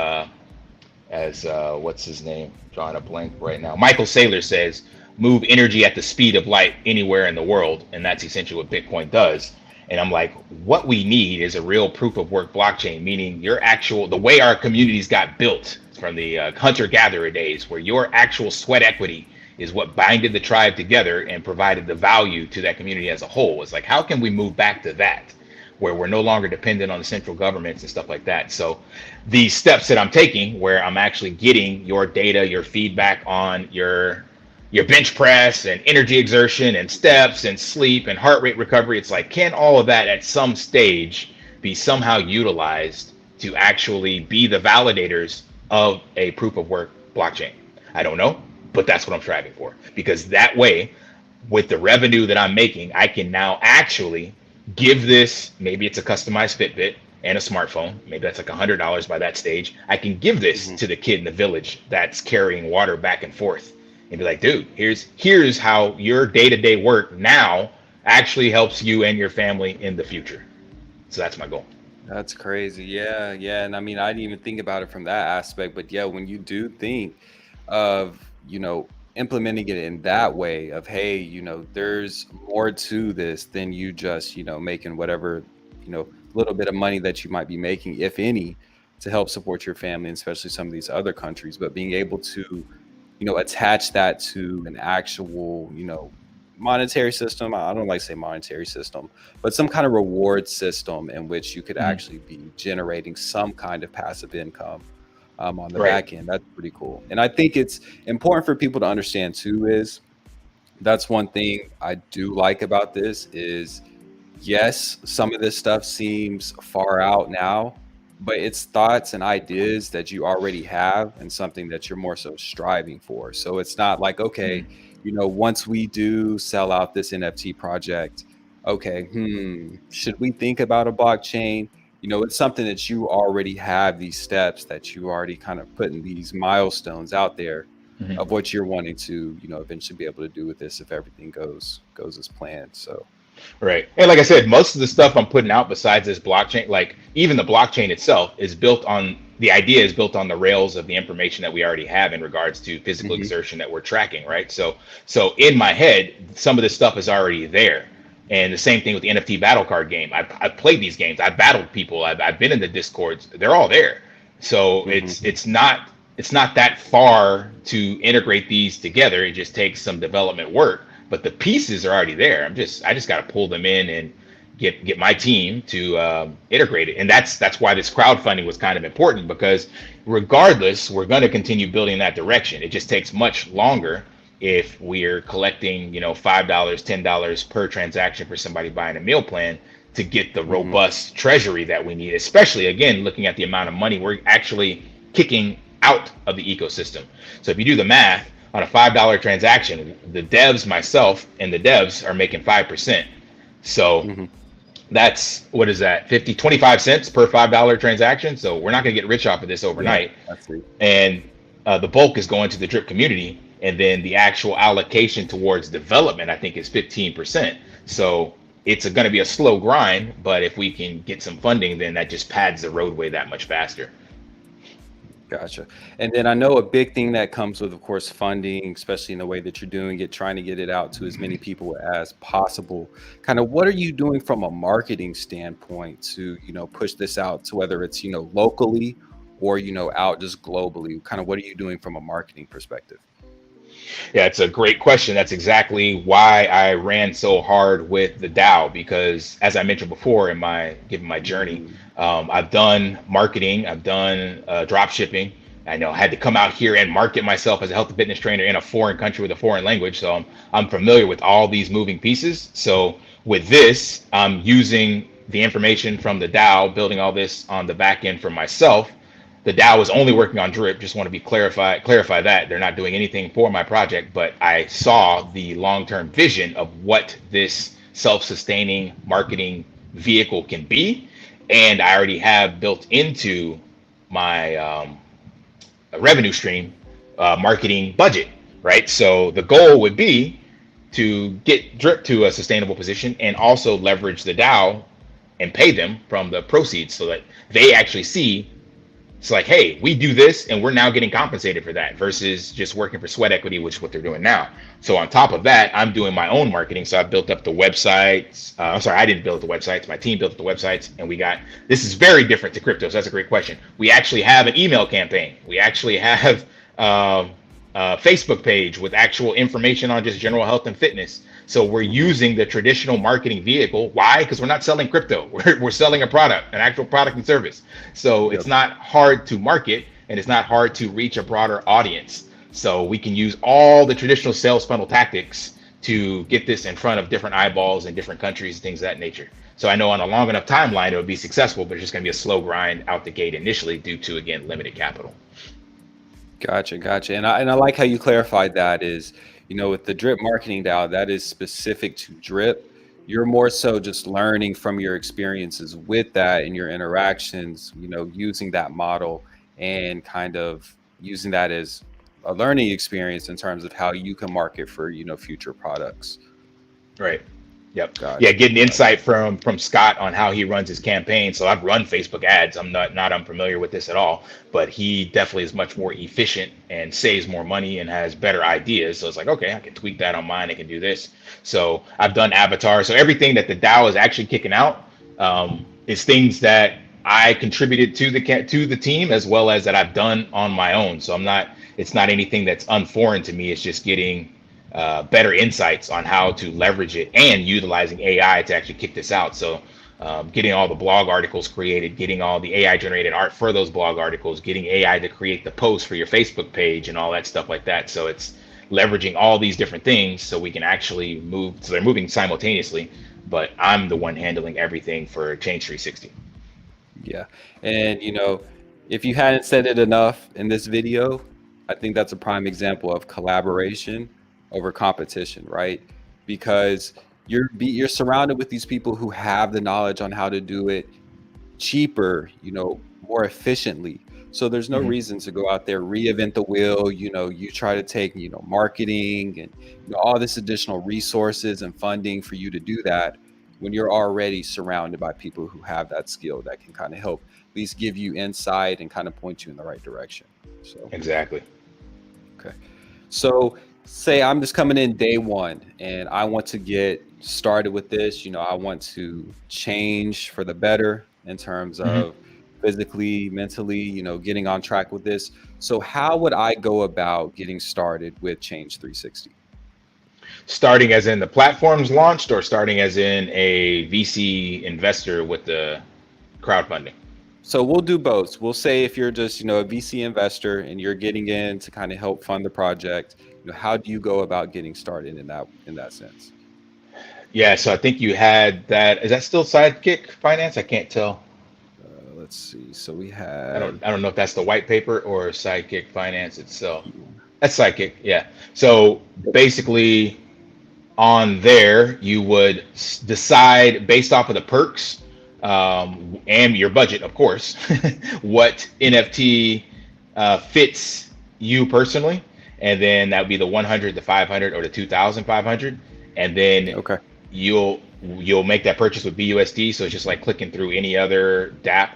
what's his name? Drawing a blank right now. Michael Saylor says, move energy at the speed of light anywhere in the world, and that's essentially what Bitcoin does. And I'm like, what we need is a real proof of work blockchain, meaning your actual, the way our communities got built from the hunter-gatherer days, where your actual sweat equity is what binded the tribe together and provided the value to that community as a whole. It's like, how can we move back to that, where we're no longer dependent on the central governments and stuff like that? So these steps that I'm taking, where I'm actually getting your data, your feedback on your bench press and energy exertion and steps and sleep and heart rate recovery. It's like, can all of that at some stage be somehow utilized to actually be the validators of a proof of work blockchain? I don't know, but that's what I'm striving for, because that way, with the revenue that I'm making, I can now actually give this, maybe it's a customized Fitbit and a smartphone, maybe that's like $100 by that stage. I can give this to the kid in the village that's carrying water back and forth and be like, dude, here's how your day-to-day work now actually helps you and your family in the future. So that's my goal. That's crazy. Yeah, yeah. And I mean, I didn't even think about it from that aspect, but yeah, when you do think of, implementing it in that way of, hey, there's more to this than you just, making whatever, little bit of money that you might be making, if any, to help support your family, and especially some of these other countries, but being able to, attach that to an actual, monetary system. I don't like to say monetary system, but some kind of reward system in which you could Mhm. actually be generating some kind of passive income on the Right. back end. That's pretty cool. And I think it's important for people to understand too is that's one thing I do like about this is yes, some of this stuff seems far out now, but it's thoughts and ideas that you already have and something that you're more so striving for. So it's not like, okay, Mhm. once we do sell out this NFT project, okay, should we think about a blockchain? It's something that you already have these steps that you already kind of putting these milestones out there Mhm. of what you're wanting to, eventually be able to do with this if everything goes as planned. So, Right. And like I said, most of the stuff I'm putting out besides this blockchain, like even the blockchain itself, is built on the idea is built on the rails of the information that we already have in regards to physical mhm, exertion that we're tracking, right? So in my head, some of this stuff is already there. And the same thing with the NFT battle card game. I've played these games. I've battled people. I've been in the discords. They're all there. So it's mhm. it's not it's not that far to integrate these together. It just takes some development work, but the pieces are already there. I just got to pull them in and get my team to integrate it. And that's why this crowdfunding was kind of important because regardless, we're going to continue building that direction. It just takes much longer if we're collecting, $5, $10 per transaction for somebody buying a meal plan to get the Mhm, robust treasury that we need, especially again looking at the amount of money we're actually kicking out of the ecosystem. So if you do the math on a $5 transaction, the devs, myself, and the devs are making 5%. So mhm. that's what is that 50 25 cents per $5 transaction. So we're not going to get rich off of this Yeah, overnight, I see. and the bulk is going to the drip community, and then the actual allocation towards development I think is 15%. So it's going to be a slow grind, but if we can get some funding, then that just pads the roadway that much faster. Gotcha. And then I know a big thing that comes with, of course, funding, especially in the way that you're doing it, trying to get it out to as many people as possible. Kind of what are you doing from a marketing standpoint to, push this out to whether it's, locally or, out just globally? Kind of what are you doing from a marketing perspective? Yeah, it's a great question. That's exactly why I ran so hard with the DAO because, as I mentioned before, in my given my journey, Mm, I've done marketing, I've done drop shipping. I know I had to come out here and market myself as a health and fitness trainer in a foreign country with a foreign language, so I'm familiar with all these moving pieces. So with this, I'm using the information from the DAO, building all this on the back end for myself. The DAO is only working on drip. Just want to be clarify that they're not doing anything for my project, but I saw the long-term vision of what this self-sustaining marketing vehicle can be, and I already have built into my revenue stream marketing budget, right? So the goal would be to get drip to a sustainable position and also leverage the DAO and pay them from the proceeds so that they actually see it's like, hey, we do this and we're now getting compensated for that versus just working for sweat equity, which is what they're doing now. So on top of that, I'm doing my own marketing. So I built up the websites. I'm sorry, I didn't build the websites. My team built the websites, and we got this is very different to crypto. So that's a great question. We actually have an email campaign. We actually have Facebook page with actual information on just general health and fitness. So we're mhm. using the traditional marketing vehicle. Why? Because we're not selling crypto. We're selling a product, an actual product and service. So it's Yep. not hard to market and it's not hard to reach a broader audience. So we can use all the traditional sales funnel tactics to get this in front of different eyeballs in different countries, things of that nature. So I know on a long enough timeline it would be successful, but it's just going to be a slow grind out the gate initially due to again limited capital. Gotcha, gotcha. And I like how you clarified that is, with the drip marketing DAO, that is specific to drip. You're more so just learning from your experiences with that and your interactions, using that model and kind of using that as a learning experience in terms of how you can market for, future products. Right. Yep. Yeah, Gotcha. getting Gotcha. insight from Scott on how he runs his campaign. So I've run Facebook ads. I'm not unfamiliar with this at all, but he definitely is much more efficient and saves more money and has better ideas. So it's like, okay, I can tweak that on mine. I can do this. So I've done avatars. So everything that the DAO is actually kicking out is things that I contributed to the team as well as that I've done on my own. So I'm not. It's not anything that's unforeign to me. It's just getting better insights on how to leverage it and utilizing AI to actually kick this out. So getting all the blog articles created, getting all the AI generated art for those blog articles, getting AI to create the post for your Facebook page and all that stuff like that. So it's leveraging all these different things so we can actually move. So they're moving simultaneously, but I'm the one handling everything for Change 360. Yeah. And, if you hadn't said it enough in this video, I think that's a prime example of collaboration over competition, right? Because you're surrounded with these people who have the knowledge on how to do it cheaper, more efficiently. So there's no Mm-hmm. reason to go out there, reinvent the wheel. You try to take, marketing and all this additional resources and funding for you to do that when you're already surrounded by people who have that skill that can kind of help at least give you insight and kind of point you in the right direction. So, Exactly. okay. So say I'm just coming in day one and I want to get started with this. I want to change for the better in terms Mm-hmm. of physically, mentally, getting on track with this. So how would I go about getting started with Change 360? Starting as in the platforms launched or starting as in a VC investor with the crowdfunding? So we'll do both. We'll say if you're just, a VC investor and you're getting in to kind of help fund the project, how do you go about getting started in that sense? Yeah, so I think you had that. Is that still Sidekick Finance? I can't tell. Let's see. So we I had don't I don't know if that's the white paper or Sidekick Finance itself. here. That's Sidekick, yeah. So basically on there you would decide based off of the perks and your budget, of course, what NFT fits you personally, and then that would be the 100, the 500, or the 2,500, and then Okay. you'll make that purchase with BUSD. So it's just like clicking through any other DApp,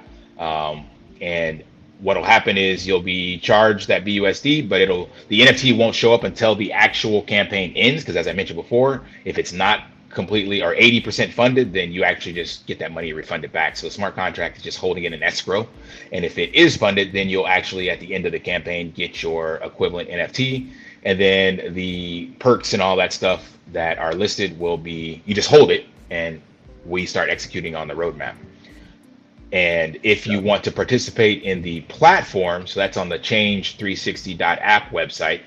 and what'll happen is you'll be charged that BUSD, but the NFT won't show up until the actual campaign ends. Because as I mentioned before, if it's not completely or 80% funded, then you actually just get that money refunded back. So the smart contract is just holding it in escrow. And if it is funded, then you'll actually at the end of the campaign get your equivalent NFT. And then the perks and all that stuff that are listed will be, you just hold it and we start executing on the roadmap. And if you Got want to participate in the platform, so that's on the change360.app website,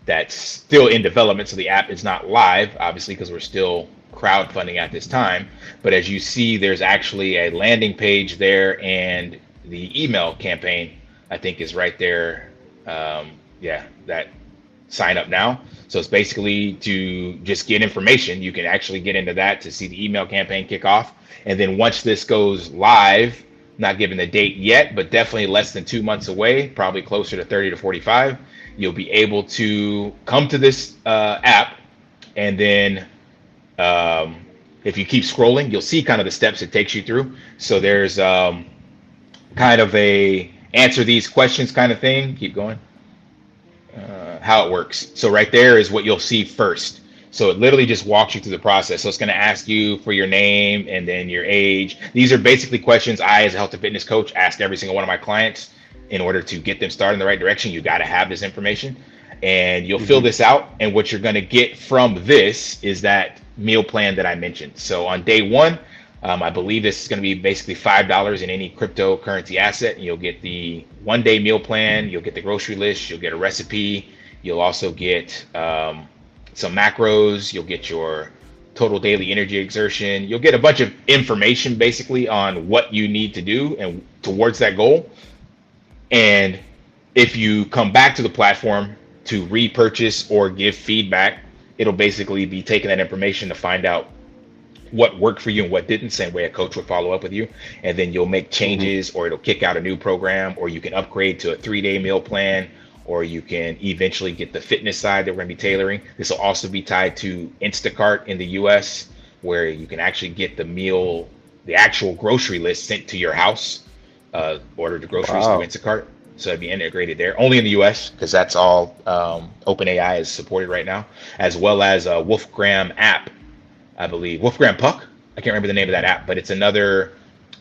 that's still in development. So the app is not live, obviously, because we're still crowdfunding at this time. But as you see, there's actually a landing page there, and the email campaign, I think, is right there. Yeah, that sign up now. So it's basically to just get information. You can actually get into that to see the email campaign kick off. And then once this goes live, not given the date yet, but definitely less than 2 months away, probably closer to 30 to 45, you'll be able to come to this app. And then if you keep scrolling, you'll see kind of the steps it takes you through. So there's kind of a answer these questions kind of thing. Keep going. How it works. So right there is what you'll see first. So it literally just walks you through the process. So it's going to ask you for your name and then your age. These are basically questions I, as a health and fitness coach, ask every single one of my clients in order to get them started in the right direction. You got to have this information, and you'll fill this out. And what you're going to get from this is that meal plan that I mentioned. So on day one, I believe this is going to be basically $5 in any cryptocurrency asset. And you'll get the 1 day meal plan. You'll get the grocery list. You'll get a recipe. You'll also get some macros. You'll get your total daily energy exertion. You'll get a bunch of information basically on what you need to do and towards that goal. And if you come back to the platform to repurchase or give feedback, it'll basically be taking that information to find out what worked for you and what didn't, same way a coach would follow up with you. And then you'll make changes, or it'll kick out a new program, or you can upgrade to a 3-day meal plan, or you can eventually get the fitness side that we're going to be tailoring. This will also be tied to Instacart in the US. where you can actually get the actual grocery list sent to your house, order the groceries through Wow. Instacart. So it'd be integrated there, only in the US, because that's all OpenAI is supported right now, as well as a Wolfgram app, I believe. Wolfgram Puck. I can't remember the name of that app, but it's another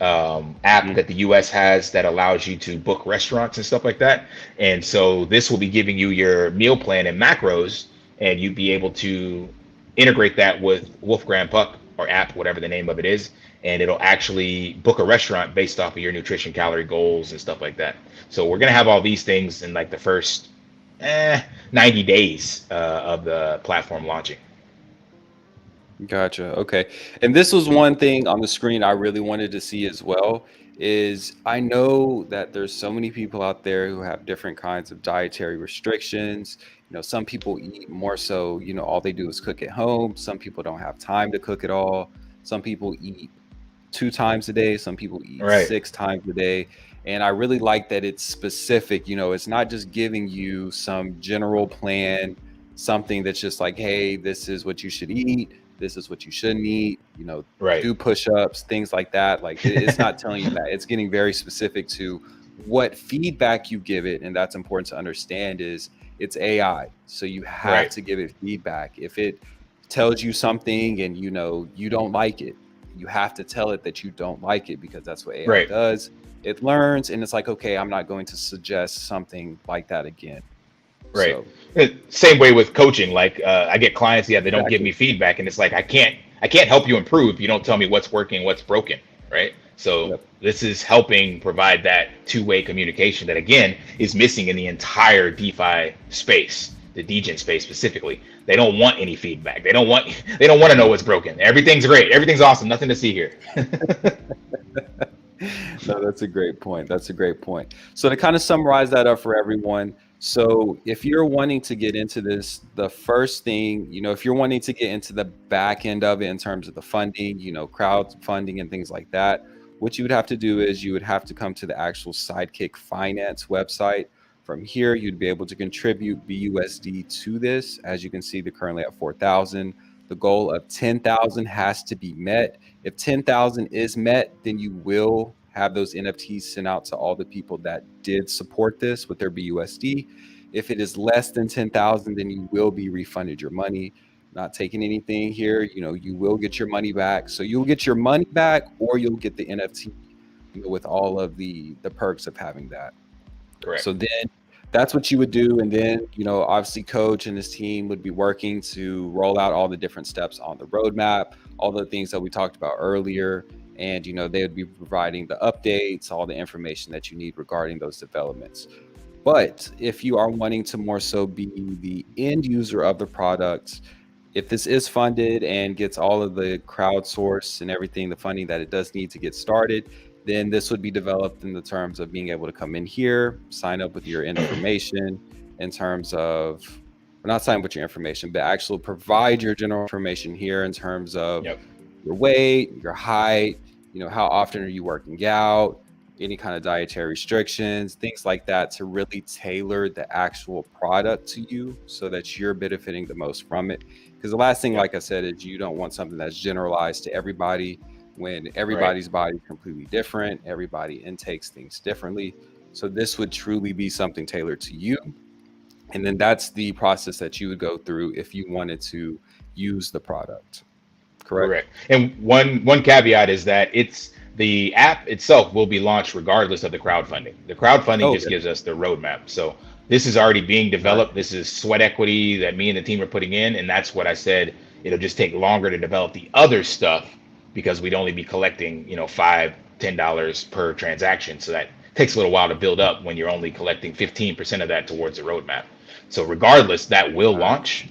app Mhm. that the US has that allows you to book restaurants and stuff like that. And so this will be giving you your meal plan and macros, and you'd be able to integrate that with Wolfgram Puck or app, whatever the name of it is, and it'll actually book a restaurant based off of your nutrition calorie goals and stuff like that. So we're gonna have all these things in like the first 90 days of the platform launching. Gotcha. Okay. And this was one thing on the screen I really wanted to see as well is I know that there's so many people out there who have different kinds of dietary restrictions. Some people eat more so, all they do is cook at home. Some people don't have time to cook at all. Some people eat 2 times a day. Some people eat Right, 6 times a day. And I really like that it's specific. It's not just giving you some general plan, something that's just like, hey, this is what you should eat. This is what you shouldn't eat. right, Do push-ups, things like that. Like it's not telling you that. It's getting very specific to what feedback you give it. And that's important to understand is it's AI. So you have right, to give it feedback. If it tells you something and you don't like it, you have to tell it that you don't like it because that's what AI right. does. It learns and it's like, okay, I'm not going to suggest something like that again. Right. So Same way with coaching. Like I get clients, yeah, they don't give exactly. me feedback, and it's like I can't help you improve. You don't tell me what's working, what's broken, right? So Yep. this is helping provide that two-way communication that again is missing in the entire DeFi space, the DGen space specifically. They don't want any feedback. They don't want to know what's broken. Everything's great. Everything's awesome. Nothing to see here. No, that's a great point. That's a great point. So to kind of summarize that up for everyone, so if you're wanting to get into this, the first thing, if you're wanting to get into the back end of it in terms of the funding, crowdfunding and things like that, what you would have to do is you would have to come to the actual Sidekick Finance website. From here, you'd be able to contribute BUSD to this. As you can see, they're currently at 4,000. The goal of 10,000 has to be met. If 10,000 is met, then you will have those NFTs sent out to all the people that did support this with their BUSD. If it is less than 10,000, then you will be refunded your money. Not taking anything here, you will get your money back. So you'll get your money back or you'll get the NFT, with all of the perks of having that. Correct. So then that's what you would do. And then, obviously coach and his team would be working to roll out all the different steps on the roadmap, all the things that we talked about earlier. And, they would be providing the updates, all the information that you need regarding those developments. But if you are wanting to more so be the end user of the product, if this is funded and gets all of the crowdsource and everything, the funding that it does need to get started, then this would be developed in the terms of being able to come in here, sign up with your information in terms of, or not sign up with your information, but actually provide your general information here in terms of Yep. your weight, your height, how often are you working out, any kind of dietary restrictions, things like that to really tailor the actual product to you so that you're benefiting the most from it. Because the last thing, Yep. like I said, is you don't want something that's generalized to everybody when Right. everybody's body is completely different, everybody intakes things differently. So this would truly be something tailored to you. And then that's the process that you would go through if you wanted to use the product. Correct? Correct. And one caveat is that the app itself will be launched regardless of the crowdfunding. The crowdfunding Oh, just okay. gives us the roadmap. So this is already being Right. developed. This is sweat equity that me and the team are putting in, and that's what I said. It'll just take longer to develop the other stuff because we'd only be collecting, $5, $10 per transaction. So that takes a little while to build up when you're only collecting 15% of that towards the roadmap. So regardless, that will Right. launch,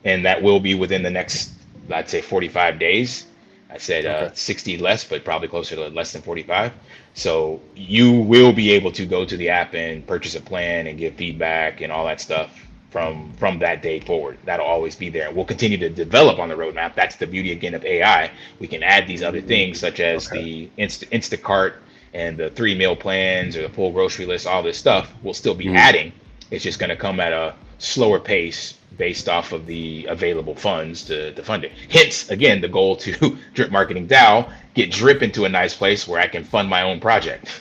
and that will be within the next, I'd say, 45 days. I said Okay. 60 less, but probably closer to less than 45. So you will be able to go to the app and purchase a plan and give feedback and all that stuff from that day forward. That'll always be there. We'll continue to develop on the roadmap. That's the beauty again of AI. We can add these other things such as Okay. the Instacart and the 3 meal plans or the full grocery list. All this stuff we'll still be Mhm. adding. It's just going to come at slower pace based off of the available funds to fund it. Hence, again, the goal to Drip Marketing DAO, get Drip into a nice place where I can fund my own project.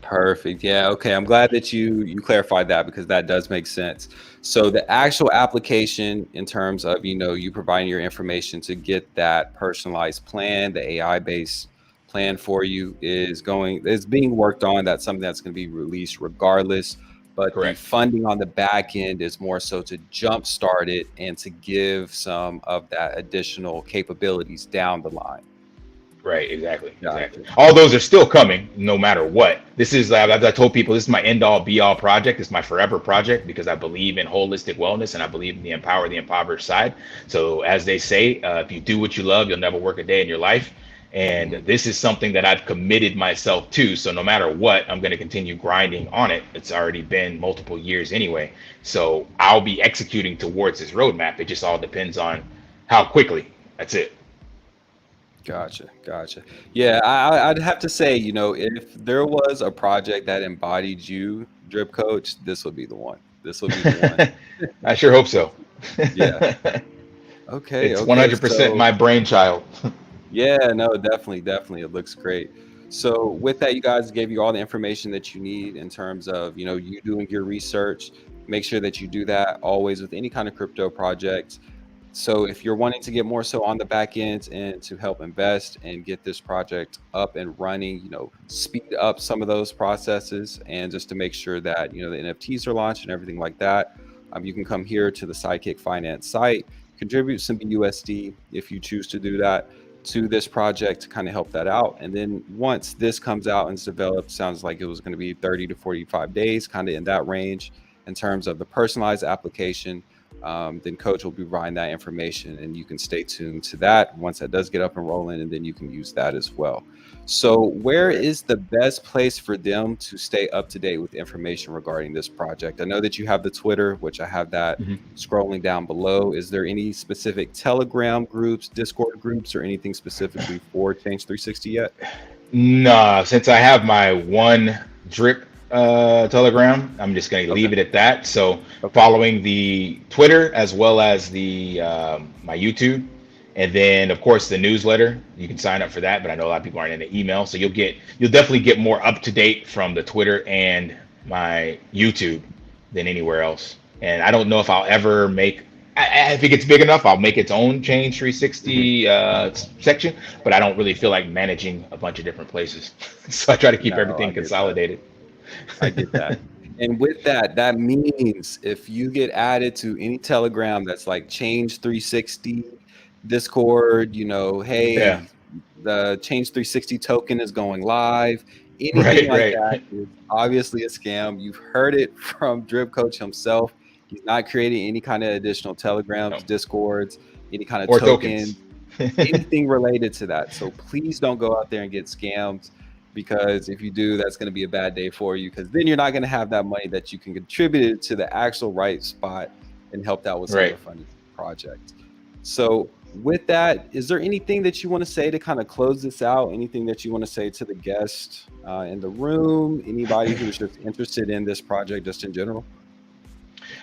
Perfect. Yeah. Okay. I'm glad that you clarified that because that does make sense. So the actual application in terms of, you providing your information to get that personalized plan, the AI based plan for you is being worked on. That's something that's going to be released regardless. But the Correct. funding on the back end is more so to jumpstart it and to give some of that additional capabilities down the line. Right, exactly, exactly. Gotcha. All those are still coming, no matter what. This is, as I told people, this is my end all be all project. It's my forever project because I believe in holistic wellness and I believe in the empower the impoverished side. So, as they say, if you do what you love, you'll never work a day in your life. And Mhm. this is something that I've committed myself to. So, no matter what, I'm going to continue grinding on it. It's already been multiple years anyway. So, I'll be executing towards this roadmap. It just all depends on how quickly. That's it. Gotcha, gotcha. Yeah, I'd have to say, if there was a project that embodied you, Drip Coach, this would be the one. This would be the one. I sure hope so. Yeah. Okay, It's okay. 100% So my brainchild. yeah, no, definitely, definitely. It looks great. So with that, you guys gave you all the information that you need in terms of, you doing your research. Make sure that you do that always with any kind of crypto project. So if you're wanting to get more so on the back end and to help invest and get this project up and running, speed up some of those processes and just to make sure that, the NFTs are launched and everything like that, you can come here to the Sidekick Finance site, contribute some BUSD if you choose to do that to this project to kind of help that out. And then once this comes out and is developed, sounds like it was going to be 30 to 45 days, kind of in that range in terms of the personalized application. Then coach will be providing that information and you can stay tuned to that once that does get up and rolling, and then you can use that as well. So where Correct. is the best place for them to stay up to date with information regarding this project? I know that you have the Twitter, which I have that Mhm. scrolling down below. Is there any specific Telegram groups, Discord groups, or anything specifically for Change 360 yet? Nah, since I have my one drip telegram, I'm just going to Okay. leave it at that. So Okay. following the Twitter as well as the my YouTube, and then of course the newsletter. You can sign up for that, but I know a lot of people aren't in the email, so you'll definitely get more up to date from the Twitter and my YouTube than anywhere else. And I don't know if I'll ever make. If it gets big enough, I'll make its own Change Mhm. 360 section, but I don't really feel like managing a bunch of different places. So I try to keep No, I everything get that. consolidated. I get that. And with that, that means if you get added to any Telegram that's like Change 360, Discord, Yeah, hey, the Change 360 token is going live. Anything right, like right. that is obviously a scam. You've heard it from Drip Coach himself. He's not creating any kind of additional No. Telegrams, Discords, any kind of Or tokens. tokens, anything related to that. So please don't go out there and get scammed, because if you do, that's going to be a bad day for you, because then you're not going to have that money that you can contribute to the actual right spot and helped out with some of Right. the funding projects. So with that, is there anything that you want to say to kind of close this out? Anything that you want to say to the guest in the room? Anybody who's just interested in this project just in general?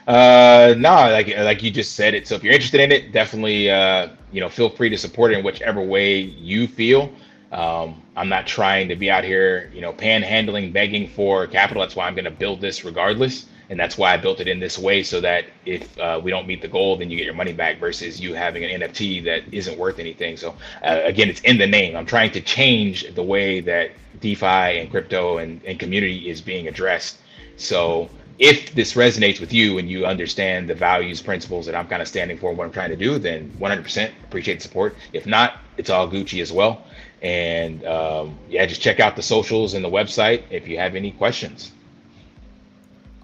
No, like you just said it. So if you're interested in it, definitely feel free to support it in whichever way you feel. I'm not trying to be out here, panhandling, begging for capital. That's why I'm going to build this regardless, and that's why I built it in this way so that if we don't meet the goal, then you get your money back versus you having an NFT that isn't worth anything. So again, it's in the name. I'm trying to change the way that DeFi and crypto and community is being addressed. So if this resonates with you and you understand the values, principles that I'm kind of standing for and what I'm trying to do, then 100% appreciate the support. If not, it's all Gucci as well. And yeah, just check out the socials and the website if you have any questions.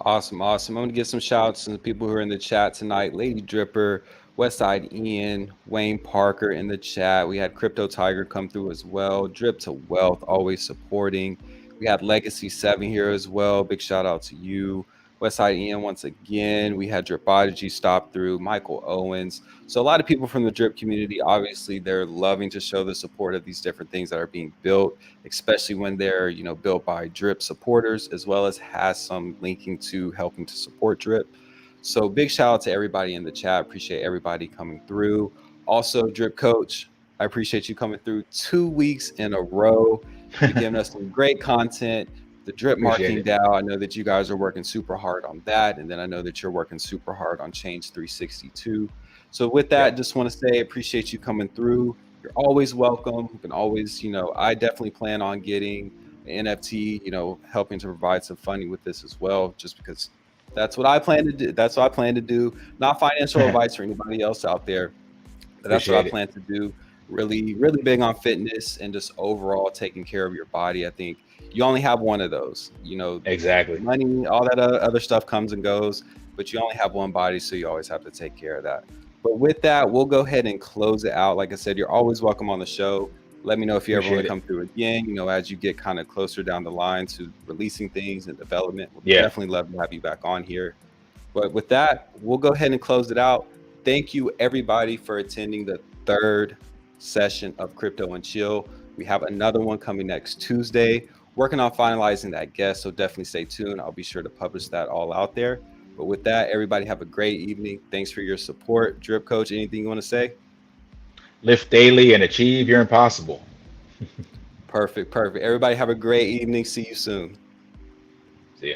Awesome, awesome. I'm gonna give some shouts to the people who are in the chat tonight. Lady Dripper, Westside Ian, Wayne Parker in the chat. We had Crypto Tiger come through as well. Drip to Wealth, always supporting. We had Legacy 7 here as well. Big shout out to you. Westside Ian once again. We had Drip Prodigy stop through, Michael Owens. So a lot of people from the Drip community, obviously, they're loving to show the support of these different things that are being built, especially when they're built by Drip supporters, as well as has some linking to helping to support Drip. So big shout out to everybody in the chat. Appreciate everybody coming through. Also, Drip Coach, I appreciate you coming through 2 weeks in a row. You've been giving us some great content. The drip Appreciate marketing it. DAO, I know that you guys are working super hard on that. And then I know that you're working super hard on Change 362. So with that, Yep. just want to say appreciate you coming through. You're always welcome. You can always, I definitely plan on getting an NFT, helping to provide some funding with this as well, just because that's what I plan to do. That's what I plan to do. Not financial advice for anybody else out there, but that's what I Appreciate it. plan to do. Really, really big on fitness and just overall taking care of your body. I think you only have one of those. Exactly. Money, all that other stuff comes and goes, but you only have one body, so you always have to take care of that. But with that, we'll go ahead and close it out. Like I said, you're always welcome on the show. Let me know if you ever want to Appreciate it. come through again. As you get kind of closer down the line to releasing things and development, we'll Yeah. definitely love to have you back on here. But with that, we'll go ahead and close it out. Thank you, everybody, for attending the third session of Crypto and Chill. We have another one coming next Tuesday. Working on finalizing that guest, so definitely stay tuned. I'll be sure to publish that all out there. But with that, everybody have a great evening. Thanks for your support. Drip Coach, anything you want to say? Lift daily and achieve your impossible. Perfect, perfect. Everybody have a great evening. See you soon. See ya.